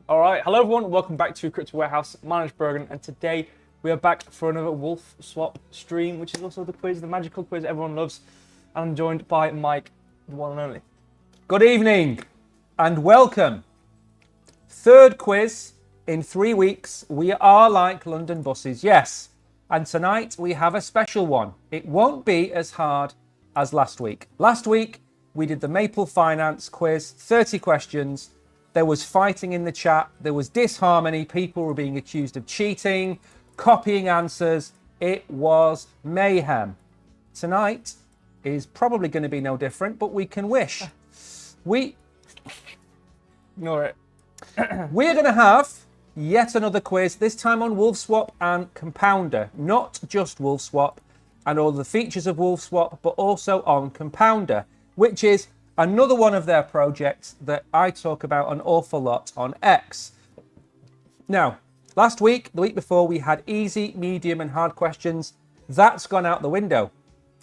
All right, hello everyone, welcome back to Crypto Warehouse. My name is Bergen, and today we are back for another Wolfswap stream, which is also the quiz, the magical quiz everyone loves. And I'm joined by Mike, the one and only. Good evening and welcome. Third quiz in 3 weeks. We are like London buses, yes. And tonight we have a special one. It won't be as hard as last week. Last week we did the Maple Finance quiz, 30 questions. There was fighting in the chat. There was disharmony. People were being accused of cheating, copying answers. It was mayhem. Tonight is probably going to be no different, but we can wish. Ignore it. We're going to have yet another quiz, this time on Wolfswap and Compounder. Not just Wolfswap and all the features of Wolfswap, but also on Compounder, which is another one of their projects that I talk about an awful lot on X. Now, last week, the week before, we had easy, medium, and hard questions. That's gone out the window.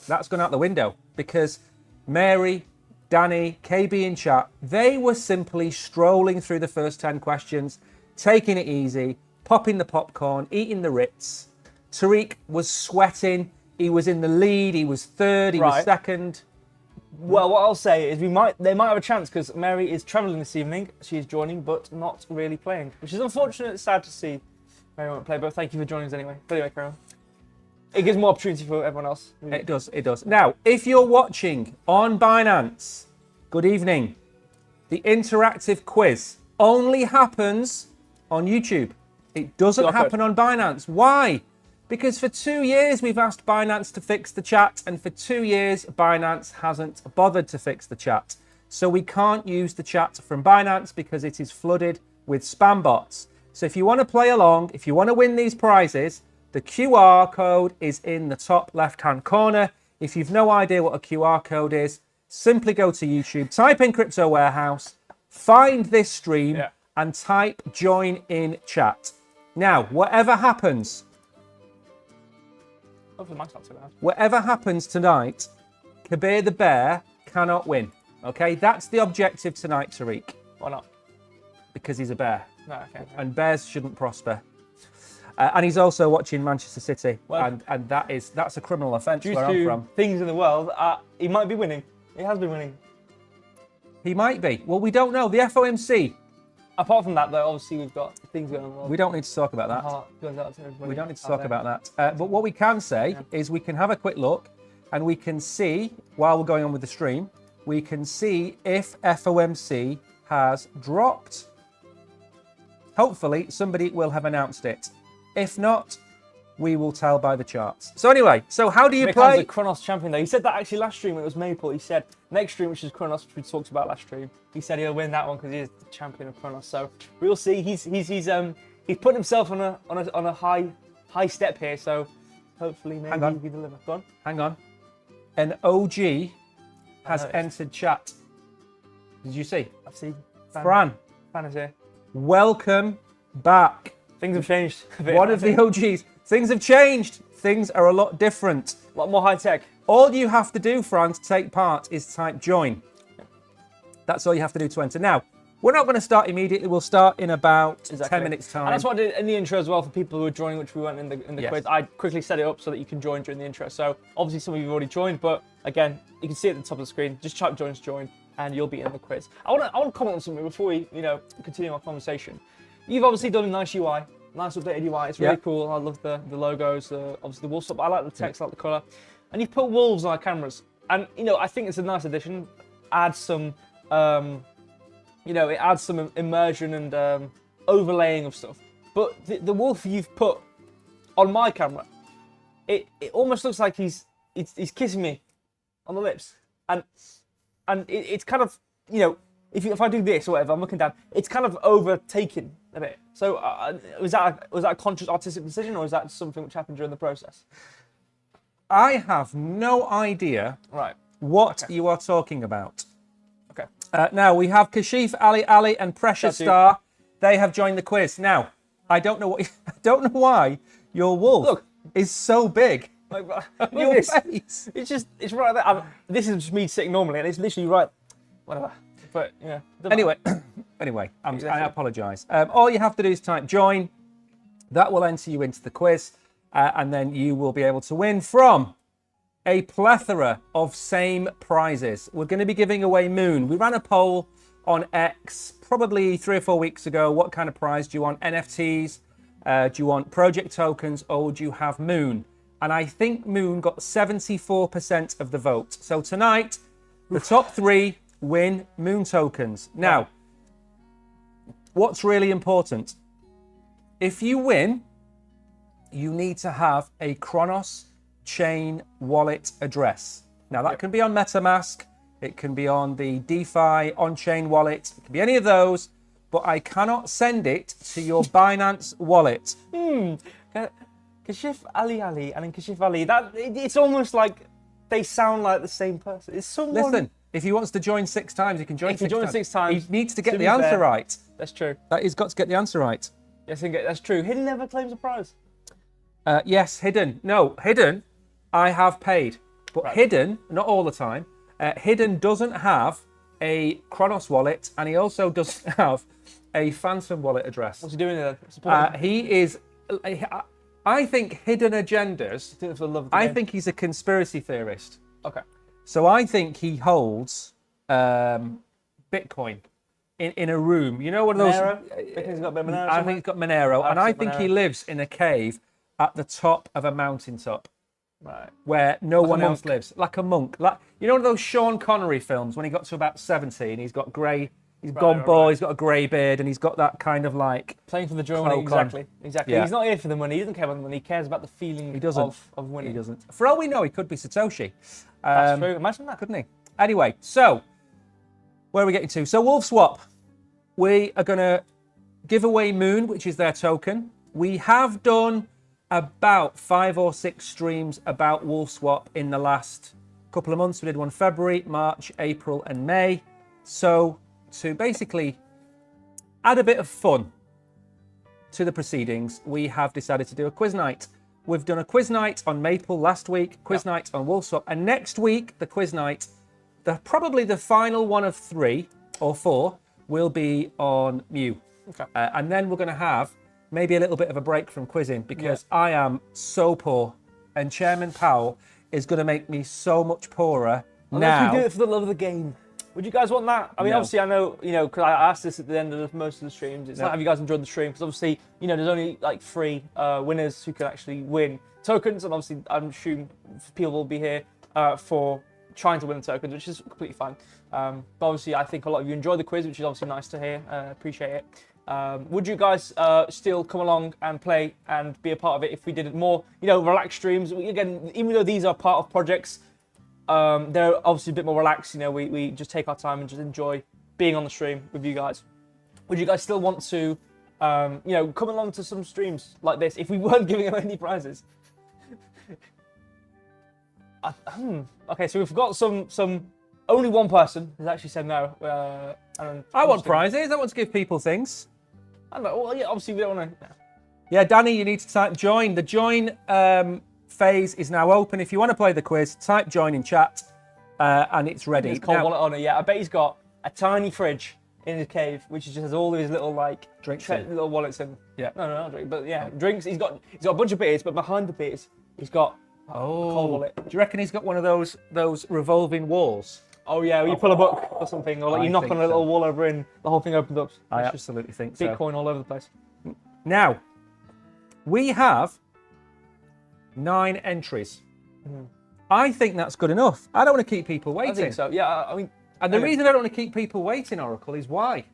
That's gone out the window because Mary, Danny, KB in chat, they were simply strolling through the first 10 questions, taking it easy, popping the popcorn, eating the Ritz. Tariq was sweating. He was in the lead. He was third. He was second. Well, what I'll say is they might have a chance because Mary is travelling this evening. She's joining, but not really playing, which is unfortunate. It's sad to see Mary won't play, but thank you for joining us anyway. But anyway, carry on. It gives more opportunity for everyone else. It does, it does. Now, if you're watching on Binance, good evening. The interactive quiz only happens on YouTube. It doesn't happen on Binance. Why? Because for 2 years we've asked Binance to fix the chat, and for 2 years Binance hasn't bothered to fix the chat. So we can't use the chat from Binance because it is flooded with spam bots. So if you want to play along, if you want to win these prizes, the QR code is in the top left-hand corner. If you've no idea what a QR code is, simply go to YouTube, type in Crypto Warehouse, find this stream, and type join in chat. Now, whatever happens tonight, Kabir the Bear cannot win. Okay, that's the objective tonight, Tariq. Why not? Because he's a bear. No, okay. And bears shouldn't prosper. And he's also watching Manchester City, well, and that's a criminal offence due where I'm to from. Things in the world, he might be winning. He has been winning. He might be. Well, we don't know. The FOMC. Apart from that, though, obviously we've got things going on. We don't need to talk about that. We don't need to talk about that. But what we can say is we can have a quick look, and we can see, while we're going on with the stream, we can see if FOMC has dropped. Hopefully, somebody will have announced it. If not, we will tell by the charts. So anyway, so how do you play? The Kronos champion, though. He said that actually last stream when it was Maple. He said next stream, which is Kronos, which we talked about last stream. He said he'll win that one because he is the champion of Kronos. So we'll see. He's put himself on a high step here. So hopefully maybe he can deliver. Go on. Hang on. An OG has entered chat. Did you see? I see. Fran is here. Welcome back. Things have changed. One of the OGs. Things have changed. Things are a lot different. A lot more high tech. All you have to do, Fran, to take part is type join. That's all you have to do to enter. Now, we're not going to start immediately. We'll start in about 10 minutes' time. And that's what I did in the intro as well for people who are joining, which we weren't in the quiz. I quickly set it up so that you can join during the intro. So obviously some of you have already joined, but again, you can see it at the top of the screen. Just type join, and you'll be in the quiz. I want to comment on something before we continue our conversation. You've obviously done a nice UI. Nice updated UI. It's really cool. I love the logos, obviously the Wolfswap. I like the text, I like the colour. And you've put wolves on our cameras. And, I think it's a nice addition. Adds some, it adds some immersion and overlaying of stuff. But the wolf you've put on my camera, it almost looks like he's kissing me on the lips. And it's kind of, if I do this or whatever, I'm looking down, it's kind of overtaken a bit. So was that a conscious artistic decision, or is that something which happened during the process? I have no idea what you are talking about. Okay. Now, we have Kashif, Ali, and Precious Star. They have joined the quiz. Now, I don't know why your wolf is so big. Look at this. Face. It's right there. This is just me sitting normally, and it's literally right. Whatever. But yeah. Anyway, Anyway, I Exactly. apologise. All you have to do is type join. That will enter you into the quiz, and then you will be able to win from a plethora of same prizes. We're going to be giving away Moon. We ran a poll on X probably 3 or 4 weeks ago. What kind of prize do you want? NFTs? Do you want project tokens, or do you have Moon? And I think Moon got 74% of the vote. So tonight, the top 3 win Moon tokens. Now, what's really important? If you win, you need to have a Kronos chain wallet address. Now, that can be on MetaMask. It can be on the DeFi on-chain wallet. It can be any of those, but I cannot send it to your Binance wallet. Kashif Ali and then Kashif Ali. It's almost like they sound like the same person. It's someone. Listen, if he wants to join 6 times, he can join 6 times. If he joins 6 times, he needs to get the answer right. That's true. He's got to get the answer right. Yes, that's true. Hidden never claims a prize. Yes, Hidden. No, Hidden, I have paid. But right. Hidden, not all the time, Hidden doesn't have a Kronos wallet, and he also doesn't have a Phantom wallet address. What's he doing there? He is... I think Hidden Agendas... I think he's a conspiracy theorist. Okay. So I think he holds Bitcoin in a room. You know what those... Monero? He's got a bit of Monero. I think he's got Monero. And I think he lives in a cave at the top of a mountaintop. Right. Where no one else lives. Like a monk. Like, you know those Sean Connery films when he got to about 70 and he's got grey... He's gone bald, he's got a grey beard, and he's got that kind of like... Playing for the Germany, exactly. Yeah. He's not here for the money, he doesn't care about the money, he cares about the feeling of winning. He doesn't. For all we know, he could be Satoshi. That's true, imagine that. Couldn't he? Anyway, so, where are we getting to? So, Wolfswap, we are going to give away Moon, which is their token. We have done about 5 or 6 streams about Wolfswap in the last couple of months. We did one February, March, April, and May. So... to basically add a bit of fun to the proceedings, we have decided to do a quiz night. We've done a quiz night on Maple last week, quiz night on Wolfswap, and next week, the quiz night, probably the final one of 3 or 4, will be on Mew. Okay. And then we're going to have maybe a little bit of a break from quizzing, because I am so poor, and Chairman Powell is going to make me so much poorer now. Unless we do it for the love of the game. Would you guys want that? I mean, obviously, I know, because I asked this at the end of most of the streams. It's like, have you guys enjoyed the stream? Because obviously, there's only like 3 winners who can actually win tokens. And obviously, I'm assuming people will be here for trying to win the tokens, which is completely fine. But obviously, I think a lot of you enjoyed the quiz, which is obviously nice to hear. Appreciate it. Would you guys still come along and play and be a part of it if we did it more, relaxed streams? Again, even though these are part of projects, they're obviously a bit more relaxed. We just take our time and just enjoy being on the stream with you guys. Would you guys still want to, come along to some streams like this if we weren't giving away any prizes? Okay, so we've got some. Only one person has actually said no. I want prizes. I want to give people things. I don't know. Well, yeah, obviously we don't want to. Yeah, Danny, you need to type join. The join phase is now open. If you want to play the quiz, type join in chat, and it's ready. It's cold wallet on it. Yeah, I bet he's got a tiny fridge in his cave, which just has all of his little drinks, little wallets in. Yeah. No, not drink, but yeah, drinks. He's got a bunch of beers, but behind the beers, he's got a cold wallet. Do you reckon he's got one of those revolving walls? Oh yeah, you pull a book or something, or you knock on a little wall over and the whole thing opens up. I absolutely think so. Bitcoin all over the place. Now, we have 9 entries. I think that's good enough. I don't want to keep people waiting. I think so. Yeah, I mean, and the reason I don't want to keep people waiting, Oracle, is why?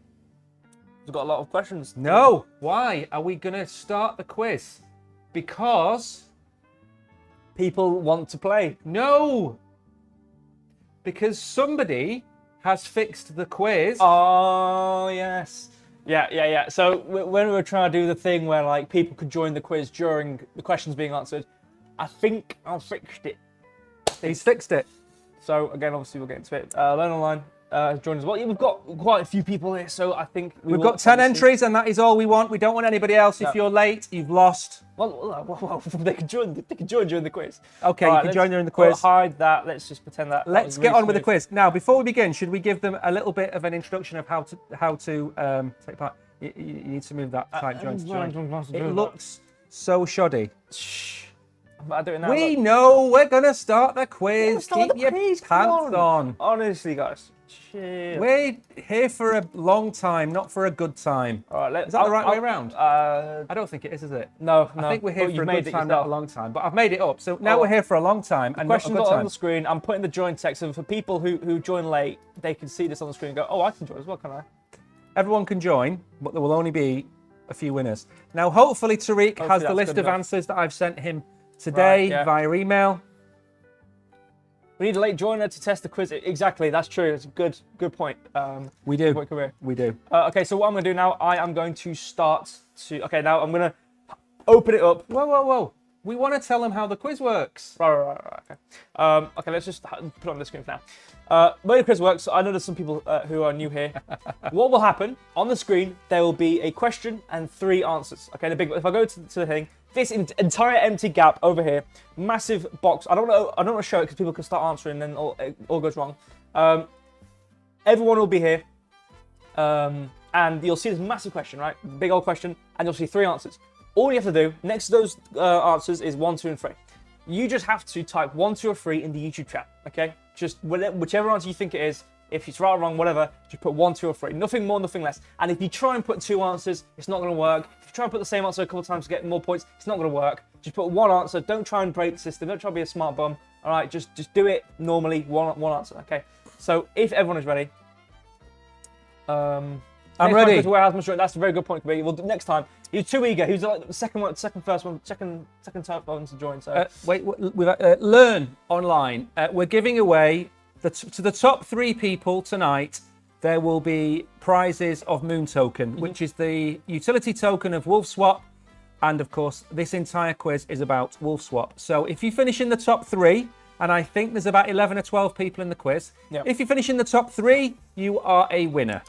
We've got a lot of questions. No, why are we going to start the quiz? Because people want to play. No. Because somebody has fixed the quiz. Oh, yes. Yeah. So when we were trying to do the thing where people could join the quiz during the questions being answered, I think I fixed it. He's fixed it. So again, obviously we'll get into it. Learn online. joined as well. Yeah, we've got quite a few people here, so I think we've got 10 entries, and that is all we want. We don't want anybody else. If you're late, you've lost. Well, they can join. They can join during the quiz. Okay, you can join during the quiz. Hide that. Let's just pretend that. Let's get on with the quiz now. Before we begin, should we give them a little bit of an introduction of how to take part? You need to move that type join to join. It looks so shoddy. Shh. I do it now. We know we're gonna start the quiz. Keep your pants on. Honestly, guys. Chill. We're here for a long time, not for a good time. All right, is that the right way around? I don't think it is it? No. I think we're here for a good time, not a long time. But I've made it up, so now we're here for a long time and not a good time. On the screen. I'm putting the join text, and for people who join late, they can see this on the screen and go, "Oh, I can join as well, can I?" Everyone can join, but there will only be a few winners. Now, hopefully, Tariq has the list of answers that I've sent him today via email. We need a late joiner to test the quiz. Exactly, that's true. It's a good point. We do. We do. Okay, so what I'm going to do now, I am going to start to... Okay, now I'm going to open it up. Whoa. We want to tell them how the quiz works. Right. Okay. Okay, let's just put it on the screen for now. The way the quiz works, I know there's some people who are new here. What will happen, on the screen, there will be a question and 3 answers. Okay, if I go to the thing, this entire empty gap over here, massive box. I don't want to show it because people can start answering and then it all goes wrong. Everyone will be here, and you'll see this massive question, right? Big old question, and you'll see 3 answers. All you have to do next to those answers is 1, 2, and 3. You just have to type 1, 2, or 3 in the YouTube chat. Okay, just whichever answer you think it is. If it's right or wrong, whatever, just put 1, 2, or 3. Nothing more, nothing less. And if you try and put 2 answers, it's not going to work. If you try and put the same answer a couple of times to get more points, it's not going to work. Just put 1 answer. Don't try and break the system. Don't try to be a smart bum. All right, just do it normally. One answer. Okay. So if everyone is ready, I'm ready. That's a very good point, Kabir. Well, next time he was too eager. He was like the second one to join. So learn online. We're giving away. To the top 3 people tonight, there will be prizes of Moon Token, which is the utility token of Wolfswap. And of course, this entire quiz is about Wolfswap. So if you finish in the top 3, and I think there's about 11 or 12 people in the quiz, if you finish in the top 3, you are a winner.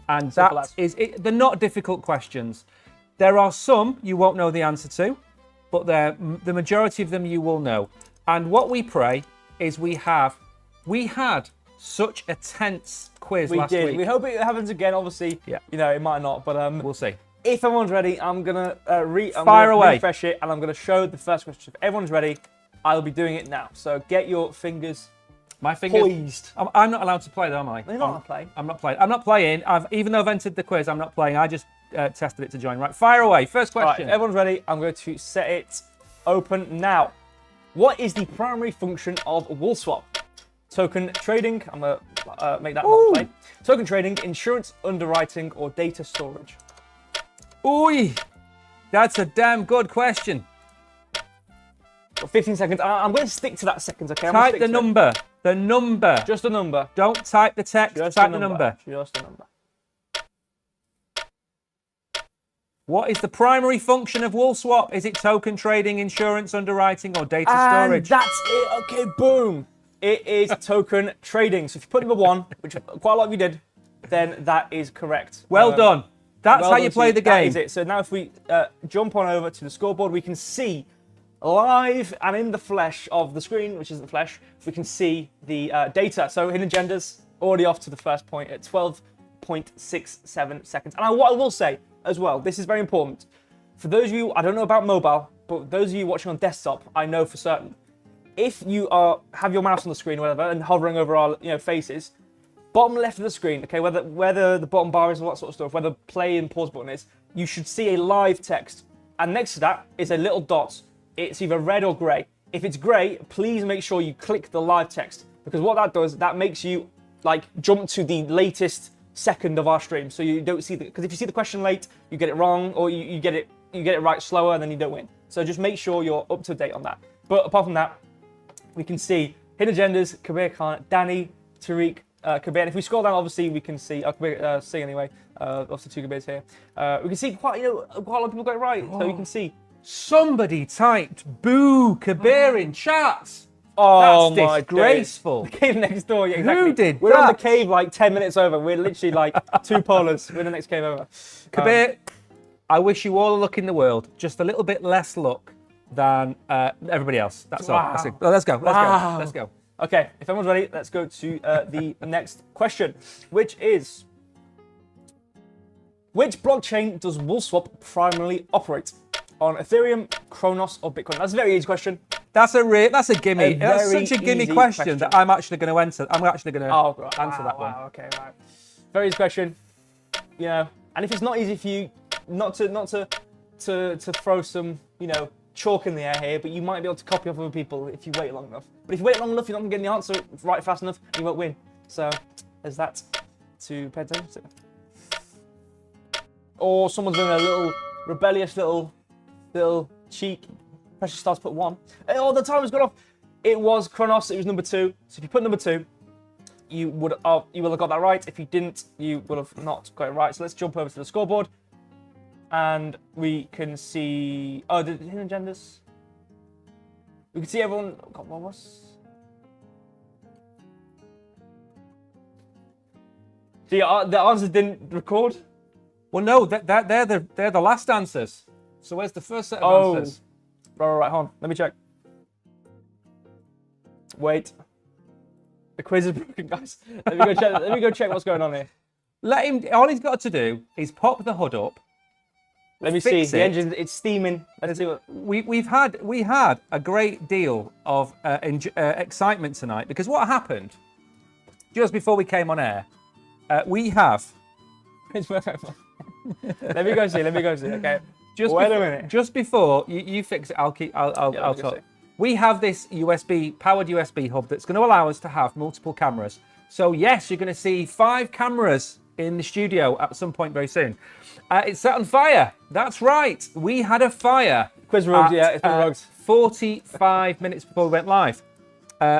And they're not difficult questions. There are some you won't know the answer to, but the majority of them you will know. And what we pray is we had such a tense quiz last week. We hope it happens again. Obviously, you know, it might not, but we'll see. If everyone's ready, I'm gonna refresh it, and I'm gonna show the first question. If everyone's ready, I'll be doing it now. So get your fingers. My fingers poised. I'm not allowed to play, though, am I? You're not playing. I'm not playing. I'm not playing. Even though I've entered the quiz, I'm not playing. I just tested it to join. Right, fire away. First question. Right, if everyone's ready, I'm going to set it open now. What is the primary function of Wolfswap? Token trading. I'm going to make that not play. Token trading, insurance underwriting, or data storage? Ooh, that's a damn good question. 15 seconds. I'm going to stick to that seconds, okay? Type the number. The number. Just a number. Don't type the text. Just type the number. Just a number. What is the primary function of Wolfswap? Is it token trading, insurance underwriting, or data storage? That's it. Okay, boom. It is token trading. So if you put number 1, which quite a lot of you did, then that is correct. Well done. That's how you play the game. That is it. So now if we jump on over to the scoreboard, we can see live and in the flesh of the screen, which isn't flesh, we can see the data. So Hidden Agendas already off to the first point at 12.67 seconds. And what I will say as well, this is very important. For those of you, I don't know about mobile, but those of you watching on desktop, I know for certain. If you have your mouse on the screen or whatever and hovering over our faces, bottom left of the screen, okay, whether the bottom bar is and all that sort of stuff, whether play and pause button is, you should see a live text. And next to that is a little dot. It's either red or grey. If it's grey, please make sure you click the live text, because what that does, that makes you like jump to the latest second of our stream, so you don't see because if you see the question late, you get it wrong, or you get it right slower, and then you don't win. So just make sure you're up to date on that. But apart from that, we can see Hidden Agendas, Kabir Khan, Danny, Tariq, Kabir. And if we scroll down, obviously we can see Kabir C anyway. Obviously 2 Kabirs here. We can see quite a lot of people got it right. So you can see somebody typed "boo Kabir" in chat. Oh That's my disgraceful. days. The cave next door. Yeah, exactly. Who did We're on the that? cave like 10 minutes over. We're literally like 2 polars. We're in the next cave over. Kabir, I wish you all the luck in the world. Just a little bit less luck than everybody else. That's all. That's it. Well, let's go. Let's go. Okay, if everyone's ready, let's go to the next question, which is, which blockchain does Wolfswap primarily operate? On Ethereum, Kronos, or Bitcoin? That's a very easy question. That's a gimme. That's such a gimme easy question that I'm actually going to answer. I'm actually going to answer that one. Okay, right. Very easy question. You know, and if it's not easy for you, not to throw some, you know, chalk in the air here, but you might be able to copy off other people if you wait long enough. But if you wait long enough, you're not going to get the answer right fast enough, and you won't win. So there's that to pay attention to. Or someone's doing a little rebellious little cheek. Pressure starts put 1. Oh, the timer's gone off. It was Kronos. It was number 2. So if you put number 2, you will have got that right. If you didn't, you will have not got it right. So let's jump over to the scoreboard, and we can see. Oh, the hidden agendas. We can see everyone. God, what was? The answers didn't record. Well, no, they're the last answers. So where's the first set of answers? Right, hold on. Let me check. Wait. The quiz is broken, guys. Let me go check what's going on here. Let him. All he's got to do is pop the hood up. Let me see. The engine, it's steaming. Let's see what. We had a great deal of excitement tonight, because what happened just before we came on air, we have. Let me go see. Okay. Wait a minute. Just before you fix it, I'll talk. We have this powered USB hub that's going to allow us to have multiple cameras. So yes, you're going to see 5 cameras in the studio at some point very soon. It's set on fire. That's right. We had a fire. Quiz rugged, yeah, it's been rugged. 45 minutes before we went live.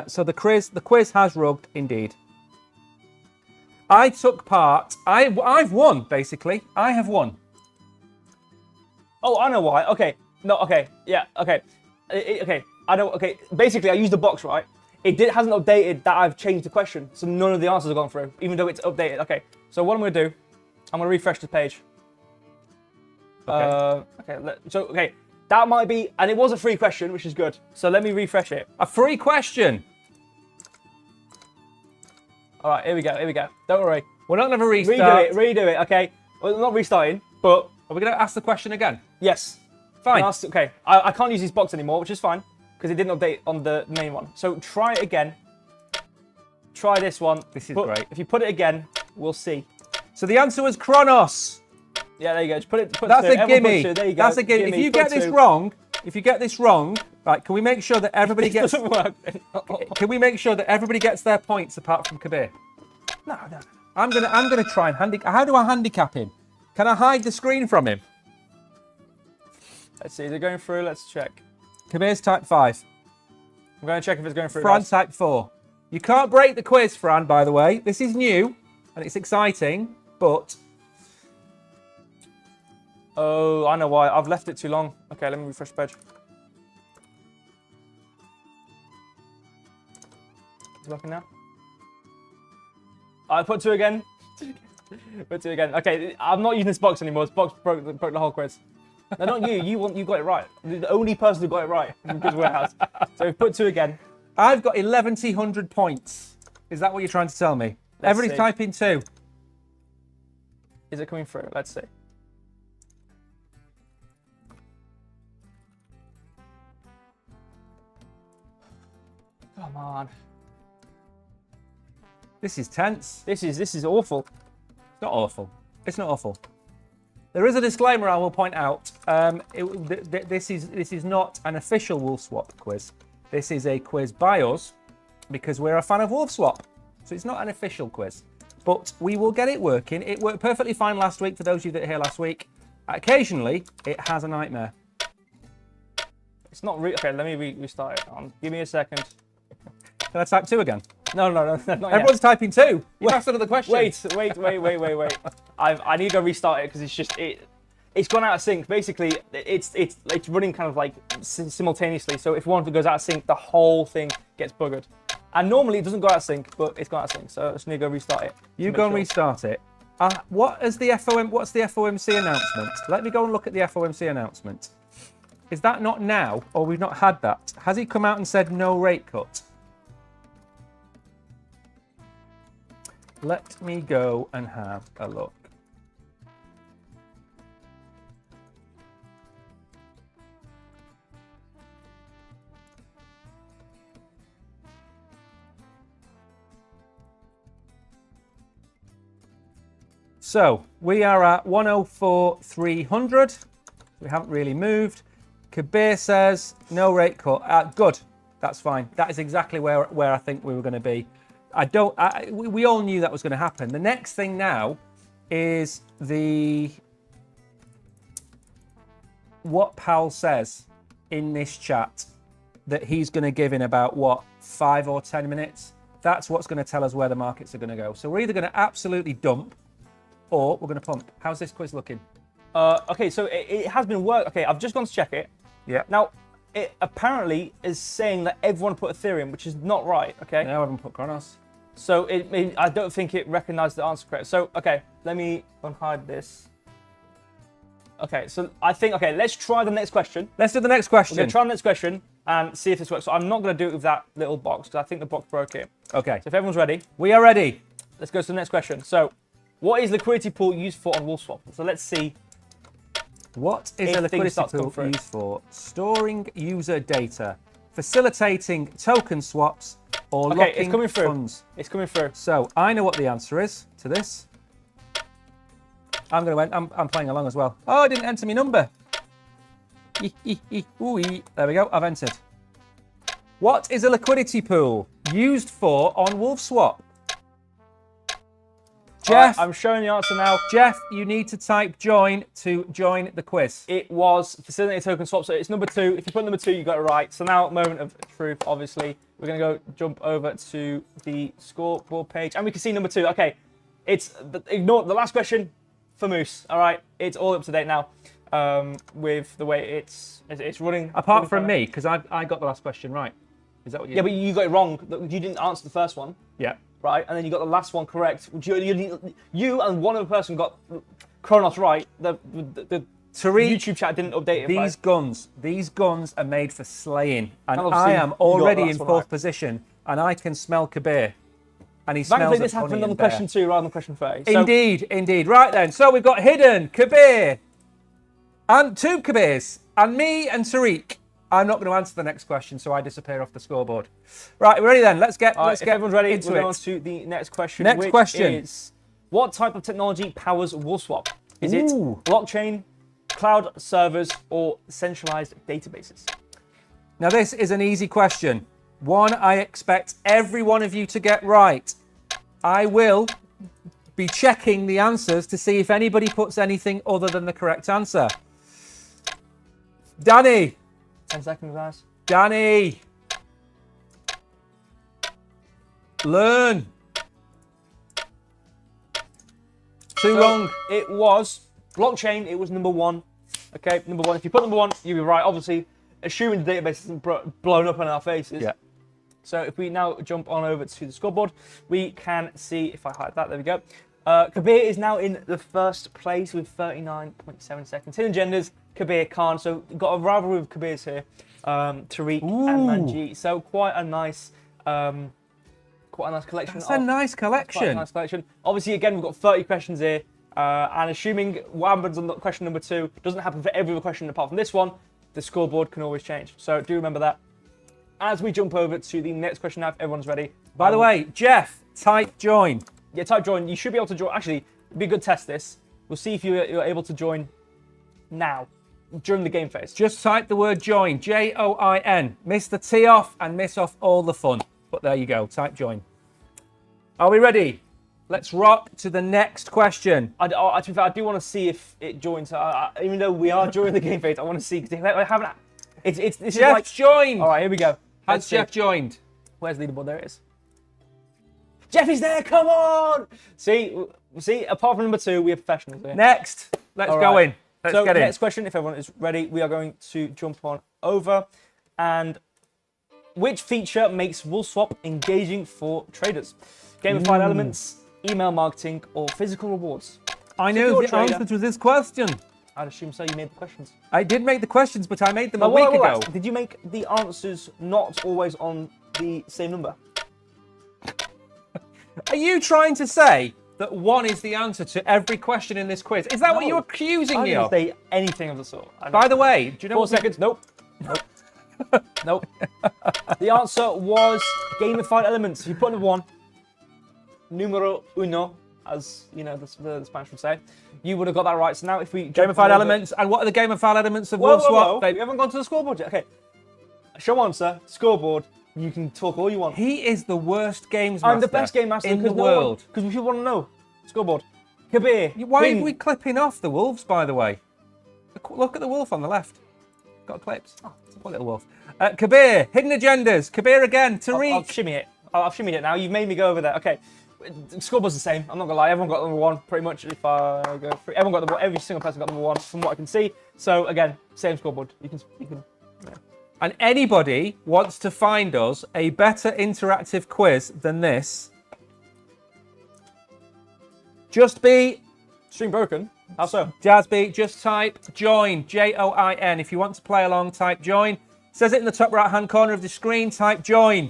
So the quiz has rugged indeed. I took part. I've won, basically. I have won. Oh, I know why. Okay. No, okay. Yeah, okay. Okay. I know, okay. Basically, I used the box, right? It hasn't updated that I've changed the question, so none of the answers have gone through, even though it's updated. Okay. So what I'm going to do, I'm going to refresh the page. Okay. Okay. That might be, and it was a free question, which is good. So let me refresh it. A free question? All right, here we go. Don't worry. We're not going to restart. Redo it, okay? Well, not restarting, but... Are we going to ask the question again? Yes. Fine. Okay, I can't use this box anymore, which is fine, because it didn't update on the main one. So try it again. Try this one. This is great. If you put it again, we'll see. So the answer was Kronos. Yeah, there you go. Just put That's two. a gimme. There you go. That's a gimme. If you get this wrong, right? Can we make sure that everybody gets? Doesn't work. Can we make sure that everybody gets their points apart from Kabir? No. I'm gonna try and handicap. How do I handicap him? Can I hide the screen from him? Let's see. Is it going through? Let's check. Kabir's type 5. I'm going to check if it's going through. Fran type 4. You can't break the quiz, Fran. By the way, this is new and it's exciting, but. Oh, I know why. I've left it too long. Okay, let me refresh the page. It's working now. I put 2 again. Put 2 again. Okay, I'm not using this box anymore. This box broke the whole quiz. No, not you. You got it right. The only person who got it right in Quiz Warehouse. So we've put 2 again. I've got 1,100 points. Is that what you're trying to tell me? Everybody's typing 2. Is it coming through? Let's see. Come on. This is tense. This is awful. It's not awful. It's not awful. There is a disclaimer I will point out. This is not an official Wolfswap quiz. This is a quiz by us because we're a fan of Wolfswap. So it's not an official quiz. But we will get it working. It worked perfectly fine last week for those of you that were here last week. Occasionally, it has a nightmare. It's not okay, let me restart it. Give me a second. Can I type 2 again? No, not Everyone's yet. typing 2. You asked another question. Wait. I need to restart it because it's just it. it's gone out of sync. Basically, it's running kind of like simultaneously. So if one of it goes out of sync, the whole thing gets buggered. And normally it doesn't go out of sync, but it's gone out of sync. So I just need to go restart it. You go and restart it. What's the FOMC announcement? Let me go and look at the FOMC announcement. Is that not now, or we've not had that? Has he come out and said no rate cut? Let me go and have a look. So we are at 104,300. We haven't really moved. Kabir says no rate cut. Good, that's fine. That is exactly where I think we were going to be. We all knew that was going to happen. The next thing now is what Powell says in this chat that he's going to give in about 5 or 10 minutes. That's what's going to tell us where the markets are going to go. So we're either going to absolutely dump or we're going to pump. How's this quiz looking? Okay, so it has been worked. Okay, I've just gone to check it. Yeah. Now, it apparently is saying that everyone put Ethereum, which is not right. Okay. No, I haven't put Kronos. So I don't think it recognized the answer correct. So okay, let me unhide this. Okay, so I think let's try the next question. Let's do the next question. We're gonna try the next question and see if this works. So I'm not gonna do it with that little box because I think the box broke it. Okay. So if everyone's ready, we are ready. Let's go to the next question. So, what is liquidity pool used for on Wolfswap? So let's see. What is a liquidity pool used for? Storing user data, facilitating token swaps, or locking funds? It's coming through. So I know what the answer is to this. I'm playing along as well. Oh, I didn't enter my number. There we go. I've entered. What is a liquidity pool used for on Wolfswap? Jeff, I'm showing the answer now. Jeff, you need to type join to join the quiz. It was facilitating token swap, so it's number 2. If you put number 2, you got it right. So now, moment of truth, obviously. We're going to go jump over to the scoreboard page, and we can see number 2. Okay, ignore the last question for Moose. All right, it's all up to date now with the way it's running. Apart from me, because I got the last question right. Is that what you? Yeah, but you got it wrong. You didn't answer the first one. Yeah. Right, and then you got the last one correct. You and one other person got Kronos right. The Tariq, YouTube chat didn't update it. These guns are made for slaying, and I am already in 4th position, and I can smell Kabir, and he smells. This happened on question 2 rather than question 30. So, indeed. Right then, so we've got Hidden, Kabir, and 2 Kabirs, and me and Tariq. I'm not going to answer the next question, so I disappear off the scoreboard. Right, we're ready then. Let's get everyone's ready. Into we're it. going to the next question. Next question is, what type of technology powers Wolfswap? Is it blockchain, cloud servers, or centralized databases? Now this is an easy question. One I expect every one of you to get right. I will be checking the answers to see if anybody puts anything other than the correct answer. Danny. 10 seconds, guys. Danny. Learn. 2 wrong. It was blockchain. It was number 1. Okay, number 1. If you put number 1, you'll be right. Obviously, assuming the database isn't blown up in our faces. Yeah. So if we now jump on over to the scoreboard, we can see, if I hide that, there we go. Kabir is now in the 1st place with 39.7 seconds. Hidden Genders, Kabir Khan. So we've got a rivalry with Kabir's here. Tariq and Manji. So quite a nice collection. That's a nice collection. Quite a nice collection. Obviously, again, we've got 30 questions here. And assuming what happens on question number 2 doesn't happen for every other question apart from this one, the scoreboard can always change. So do remember that. As we jump over to the next question now, if everyone's ready. By the way, Jeff, type join. Yeah, type join. You should be able to join. Actually, it'd be a good test this. We'll see if you're able to join now, during the game phase. Just type the word join, Join. Miss the T off and miss off all the fun. But there you go, type join. Are we ready? Let's rock to the next question. I do want to see if it joins. Even though we are during the game phase, I want to see. This is like joined. All right, here we go. Has Jeff joined? Where's the leaderboard? There it is. Jeff is there. Come on. See. Apart from number 2, we are professionals here. Next. Let's go in. So next question, if everyone is ready, we are going to jump on over. And which feature makes Wolfswap engaging for traders? Gamified elements, email marketing, or physical rewards? I know the answer to this question. I'd assume so. You made the questions. I did make the questions, but I made them a week ago. Did you make the answers not always on the same number? Are you trying to say that 1 is the answer to every question in this quiz? Is that what you're accusing me of? I didn't say anything of the sort. By the way, do you know 4 seconds? Nope. Nope. The answer was gamified elements. If you put in 1, numero uno, as you know the Spanish would say, you would have got that right. So now if we gamified elements, and what are the gamified elements of Wolfswap? We haven't gone to the scoreboard yet. Okay. Show answer, scoreboard. You can talk all you want. He is the worst games master. I'm the best game master in the world. Because we want to know. Scoreboard. Kabir. Why are we clipping off the wolves, by the way? Look at the wolf on the left. Got clips. Oh, what little wolf. Kabir, hidden agendas. Kabir again. Tariq. I'll shimmy it. I've shimmied it now. You've made me go over there. Okay. Scoreboard's the same. I'm not gonna lie. Everyone got number 1 pretty much. If I go through, everyone got every single person got number 1 from what I can see. So again, same scoreboard. You can. Yeah. And anybody wants to find us a better interactive quiz than this, just be stream broken. How so? Jazzby, just type join, Join. If you want to play along, type join. It says it in the top right-hand corner of the screen, type join.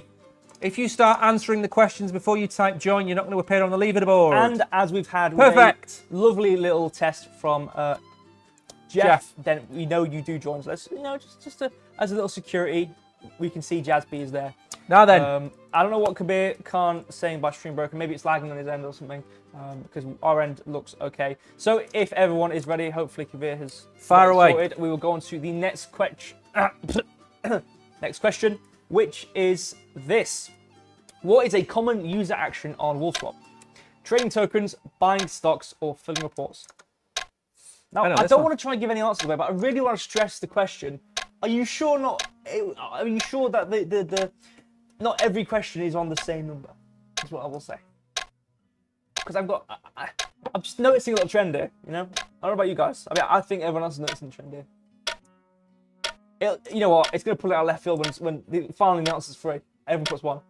If you start answering the questions before you type join, you're not going to appear on the leaderboard. And as we've had perfect, a lovely little test from Jeff, then we know you do join. So let's, just as a little security, we can see Jazzby is there. Now then, I don't know what Kabir Khan is saying by stream broken. Maybe it's lagging on his end or something, because our end looks okay. So if everyone is ready, hopefully Kabir has fire away. Sorted. We will go on to the next question. Next question, which is this: what is a common user action on Wolfswap? Trading tokens, buying stocks, or filling reports? Now, I don't want to try and give any answers away, but I really want to stress the question. Are you sure Are you sure that the not every question is on the same number? Is what I will say. Because I'm just noticing a little trend here. I don't know about you guys. I mean, I think everyone else is noticing the trend here. You know what? It's going to pull it out of left field when finally the answer's free. Everyone puts 1.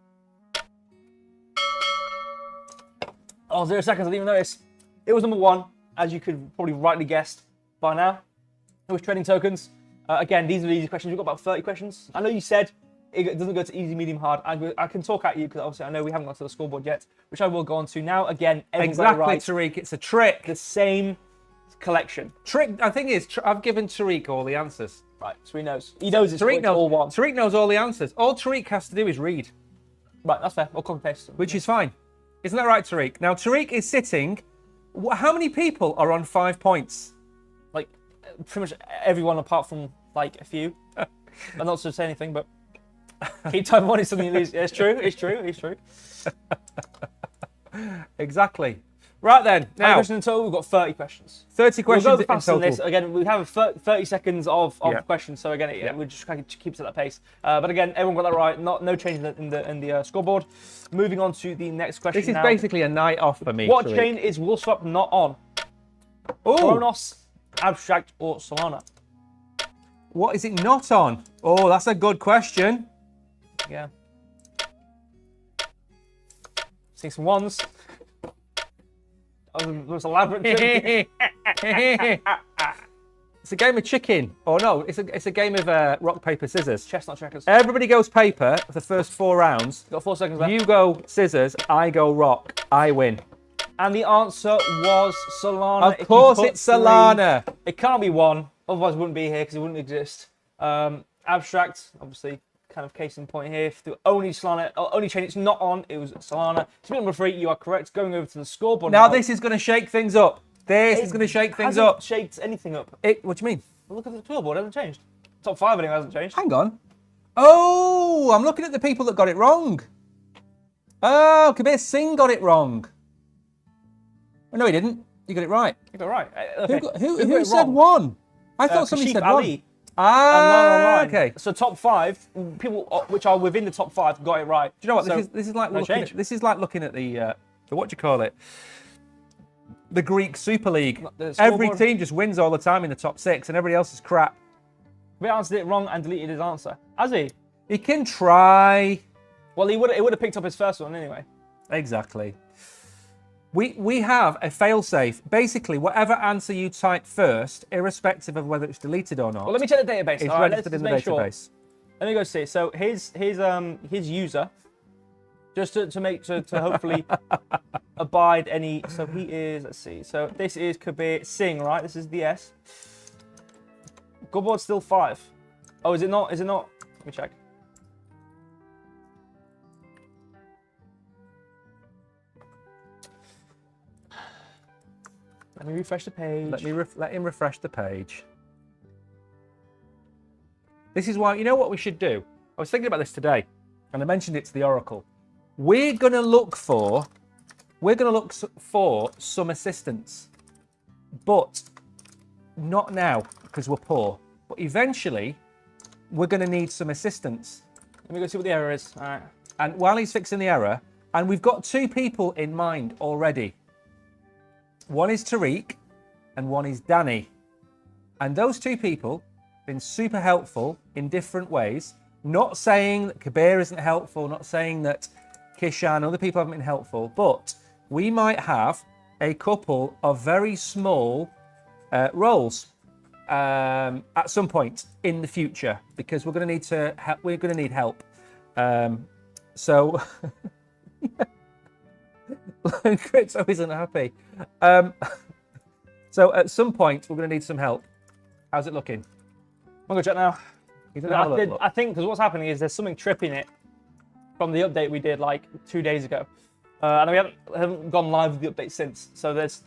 Oh, 0 seconds. I didn't even notice. It was number 1, as you could probably rightly guessed by now. It was trading tokens. Again, these are the easy questions. We've got about 30 questions. I know you said it doesn't go to easy, medium, hard. I can talk at you because obviously I know we haven't got to the scoreboard yet, which I will go on to now. Again, exactly, right. Tariq. It's a trick. The same collection. Trick. I think is I've given Tariq all the answers. Right, so he knows. He knows it's all 1. Tariq knows all the answers. All Tariq has to do is read. Right, that's fair. I'll copy paste. Which is fine. Isn't that right, Tariq? Now, Tariq is sitting. How many people are on 5 points? Like, pretty much everyone apart from, like, a few. I'm not to say anything, but keep typing 1 is something you lose. It's true. It's true. Exactly. Right then. Now, questions in total, we've got 30 questions. 30 questions we'll go in total. This. Again, we have 30 seconds of questions, so again, we'll just kind of keep it at that pace. But again, everyone got that right. No change in the scoreboard. Moving on to the next question. This is basically a night off for me. What chain is Wolfswap not on? Kronos, Abstract, or Solana? What is it not on? Oh, that's a good question. Yeah. Seeing some 1s. That was elaborate. It's a game of chicken. Oh no, it's a game of rock, paper, scissors. Chestnut checkers. Everybody goes paper for the first 4 rounds. Got 4 seconds left. You go scissors, I go rock, I win. And the answer was Solana. Of course it's Solana. 3, it can't be 1, otherwise it wouldn't be here because it wouldn't exist. Abstract, obviously, kind of case in point here. The only Solana, only chain it's not on, it was Solana. Split number 3, you are correct. Going over to the scoreboard now. This is going to shake things up. This is going to shake things up. It hasn't shaked anything up. What do you mean? Well, look at the scoreboard, it hasn't changed. Top 5 anyway hasn't changed. Hang on. Oh, I'm looking at the people that got it wrong. Oh, Kabir Singh got it wrong. Oh, no, he didn't. You got it right. You got it right. Okay. Who said 1? I thought somebody said Ali. 1. Okay. So top 5 people which are within the top 5 got it right. Do you know what? This is like looking at the what do you call it? the Greek Super League. The Every scoreboard. team just wins all the time in the top 6, and everybody else is crap. He answered it wrong and deleted his answer. Has he? He can try. Well, he would have picked up his first one anyway. Exactly. We have a failsafe. Basically, whatever answer you type first, irrespective of whether it's deleted or not, Well, let me check the database. is All right, registered in the let's make sure. database. Let me go see. So his user, just to hopefully abide any. So he is. Let's see. So this is Kabir Singh, right? This is the S. Goodboard's still 5. Oh, is it not? Is it not? Let me check. Let me refresh the page. Let him refresh the page. This is why, you know what we should do? I was thinking about this today, and I mentioned it to the Oracle. We're going to look for some assistance, but not now because we're poor. But eventually, we're going to need some assistance. Let me go see what the error is. All right. And while he's fixing the error, and we've got 2 people in mind already. One is Tariq, and one is Danny. And those 2 people have been super helpful in different ways. Not saying that Kabir isn't helpful, not saying that Kishan, other people haven't been helpful, but we might have a couple of very small roles at some point in the future because we're going to need help. So Crypto isn't happy. So at some point we're going to need some help. How's it looking? I'm gonna check now. Look. I think because what's happening is there's something tripping it from the update we did like 2 days ago, and we haven't gone live with the update since. So it's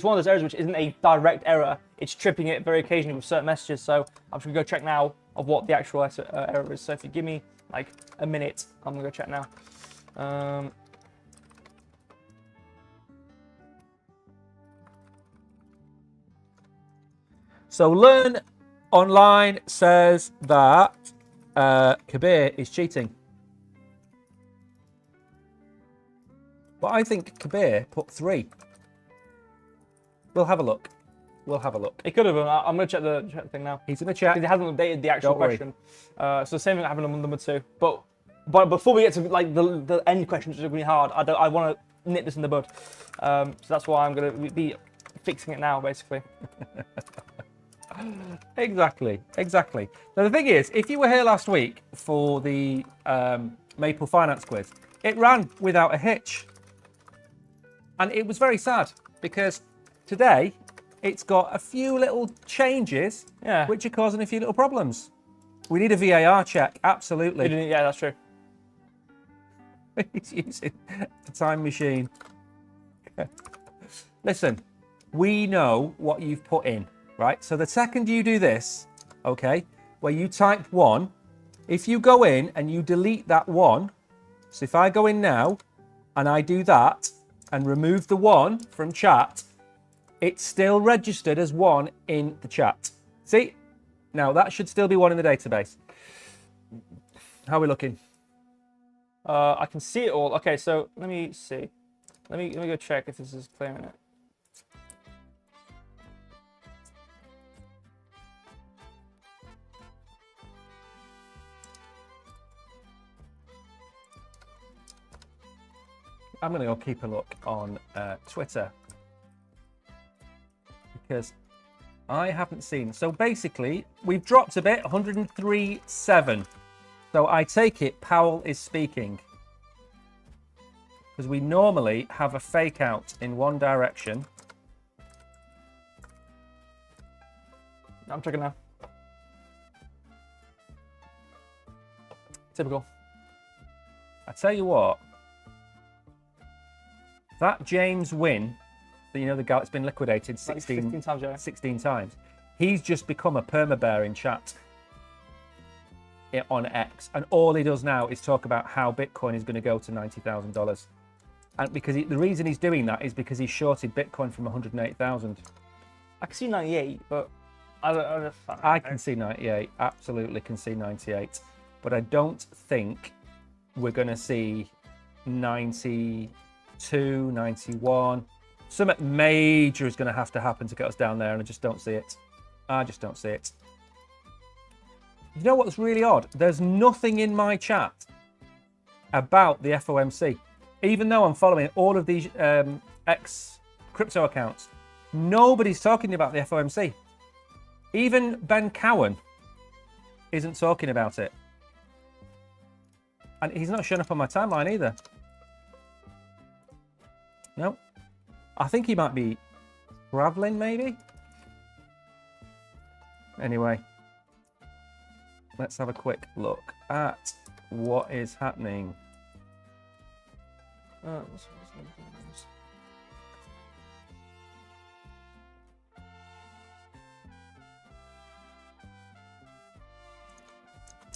one of those errors which isn't a direct error. It's tripping it very occasionally with certain messages. So I'm just gonna go check now of what the actual error is. So if you give me like a minute, I'm gonna go check now. So Learn Online says that Kabir is cheating. But I think Kabir put 3. We'll have a look. It could have been. I'm going to check the thing now. He's in the chat. Because it hasn't updated the actual Don't worry. question. So the same thing happened on number 2. But before we get to like the end questions, which are going to be hard, I want to nip this in the bud. So that's why I'm going to be fixing it now, basically. Exactly. Now the thing is, if you were here last week for the Maple Finance quiz, it ran without a hitch. And it was very sad because today it's got a few little changes which are causing a few little problems. We need a VAR check, absolutely. Yeah, that's true. He's using a time machine. Listen, we know what you've put in, right? So the second you do this, okay, where you type 1, if you go in and you delete that 1, so if I go in now and I do that and remove the 1 from chat, it's still registered as 1 in the chat. See? Now that should still be 1 in the database. How are we looking? I can see it all. Okay, so let me see. Let me go check if this is clearing it. I'm going to go keep a look on Twitter because I haven't seen. So basically, we've dropped a bit, 103.7. So I take it Powell is speaking because we normally have a fake out in one direction. I'm checking now. Typical. I tell you what, that James Wynn, you know, the guy that's been liquidated 16 times, yeah. 16 times, he's just become a perma-bear in chat on X, and all he does now is talk about how Bitcoin is going to go to $90,000, and because the reason he's doing that is because he shorted Bitcoin from 108,000. I can see 98, but I can see 98, absolutely can see 98, but I don't think we're going to see 92, 91. Something major is going to have to happen to get us down there, and I just don't see it. I just don't see it. You know what's really odd? There's nothing in my chat about the FOMC. Even though I'm following all of these ex-crypto accounts, nobody's talking about the FOMC. Even Ben Cowan isn't talking about it. And he's not showing up on my timeline either. No. I think he might be traveling, maybe. Anyway, let's have a quick look at what is happening.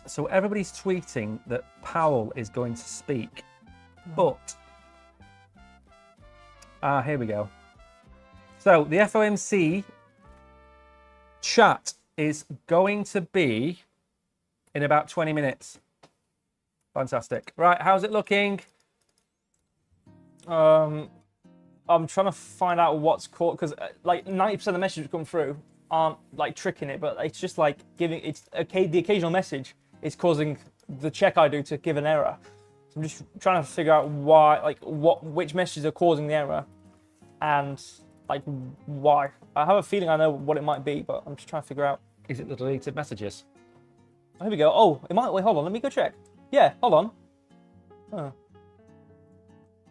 So everybody's tweeting that Powell is going to speak, but here we go. So the FOMC chat is going to be in about 20 minutes. Fantastic. Right, how's it looking? I'm trying to find out what's caught, because like 90% of the messages that come through aren't like tricking it, but it's just like giving the occasional message is causing the check I do to give an error. So I'm just trying to figure out why, like which messages are causing the error, and like why. I have a feeling I know what it might be, but I'm just trying to figure out. Is it the deleted messages? Oh, here we go. Oh, it might. Wait, hold on. Let me go check. Yeah, hold on. Oh.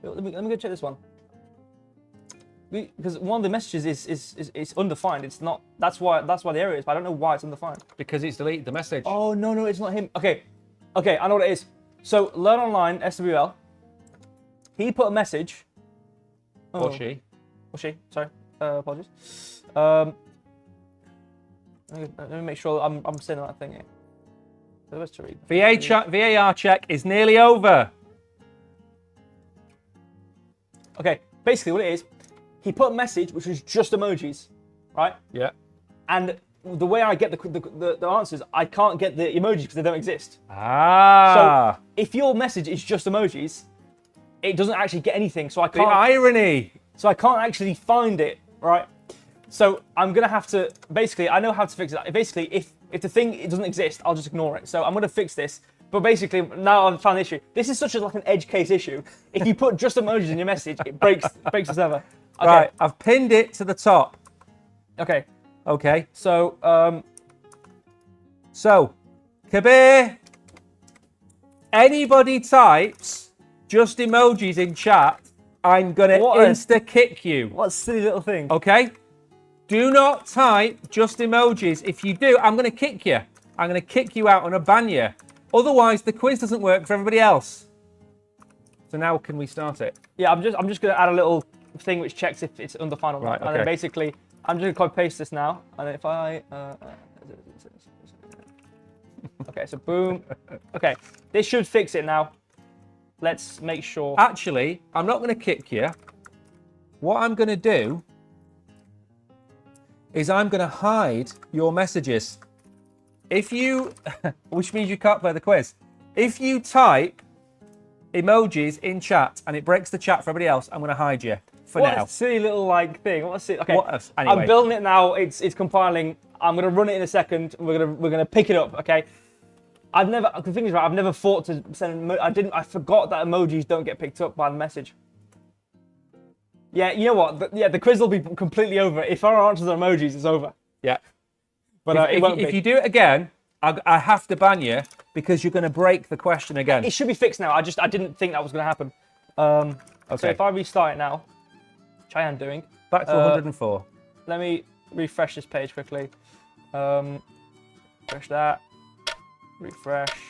Let me go check this one. Because one of the messages is undefined. It's not. That's why the error is. But I don't know why it's undefined. Because it's deleted the message. Oh no, it's not him. Okay, I know what it is. So Learn Online SWL. He put a message. Oh. Or she. Sorry. Apologies. Let me make sure I'm saying the right thing here. Where's to read? VAR check is nearly over. Okay, basically what it is, he put a message which was just emojis, right? Yeah. And the way I get the answers, I can't get the emojis because they don't exist. Ah. So if your message is just emojis, it doesn't actually get anything. So I can't. The irony. So I can't actually find it, right? So I'm gonna have to basically. I know how to fix it. Basically, if the thing it doesn't exist, I'll just ignore it. So I'm gonna fix this. But basically, now I've found the issue. This is such like an edge case issue. If you put just emojis in your message, it breaks the server. Okay. Right, I've pinned it to the top. Okay. Okay. So Kabir, anybody types just emojis in chat, I'm gonna insta kick you. What a silly little thing. Okay? Do not type just emojis. If you do, I'm gonna kick you. I'm gonna kick you out and I'll ban you. Otherwise, the quiz doesn't work for everybody else. So now can we start it? Yeah, I'm just gonna add a little thing which checks if it's undefined or not. Right, okay. And then basically, I'm just gonna copy paste this now. And then if I, okay, so boom. Okay, this should fix it now. Let's make sure. Actually, I'm not gonna kick you. What I'm gonna do is I'm gonna hide your messages. If you, which means you can't play the quiz. If you type emojis in chat and it breaks the chat for everybody else, I'm going to hide you for now. What a silly little like thing. What a silly. Okay, anyway. I'm building it now. It's compiling. I'm going to run it in a second. We're gonna pick it up. Okay. The thing is, right, I've never thought to send. I forgot that emojis don't get picked up by the message. Yeah, you know what? The quiz will be completely over if our answers are emojis. It's over. Yeah. But if you do it again, I have to ban you because you're going to break the question again. It should be fixed now. I didn't think that was going to happen. Okay. So if I restart it now, which I am doing. Back to 104. Let me refresh this page quickly. Refresh that. Refresh.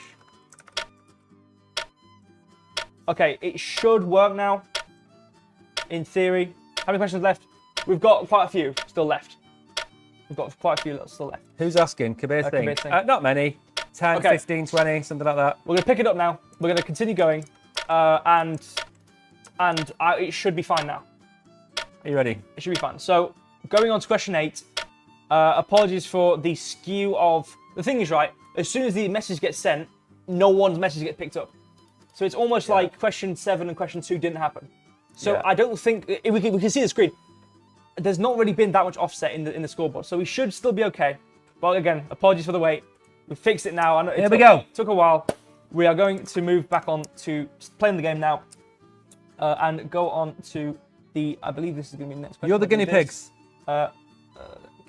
Okay, it should work now. In theory. How many questions left? We've got quite a few still left. We've got quite a few still left. Who's asking? Kabir Singh. Not many. 10, okay. 15, 20, something like that. We're going to pick it up now. We're going to continue going. And it should be fine now. Are you ready? It should be fine. So, going on to question 8. Apologies for the skew of... The thing is, right, as soon as the message gets sent, no one's message gets picked up. So it's almost like question 7 and question 2 didn't happen. So I don't think... We can see the screen. there's not really been that much offset in the scoreboard, so we should still be okay. But again, apologies for the wait. We fixed it now. I know Here we go. Took a while. We are going to move back on to playing the game now, and go on to the. I believe this is going to be the next question. You're the guinea pigs. Go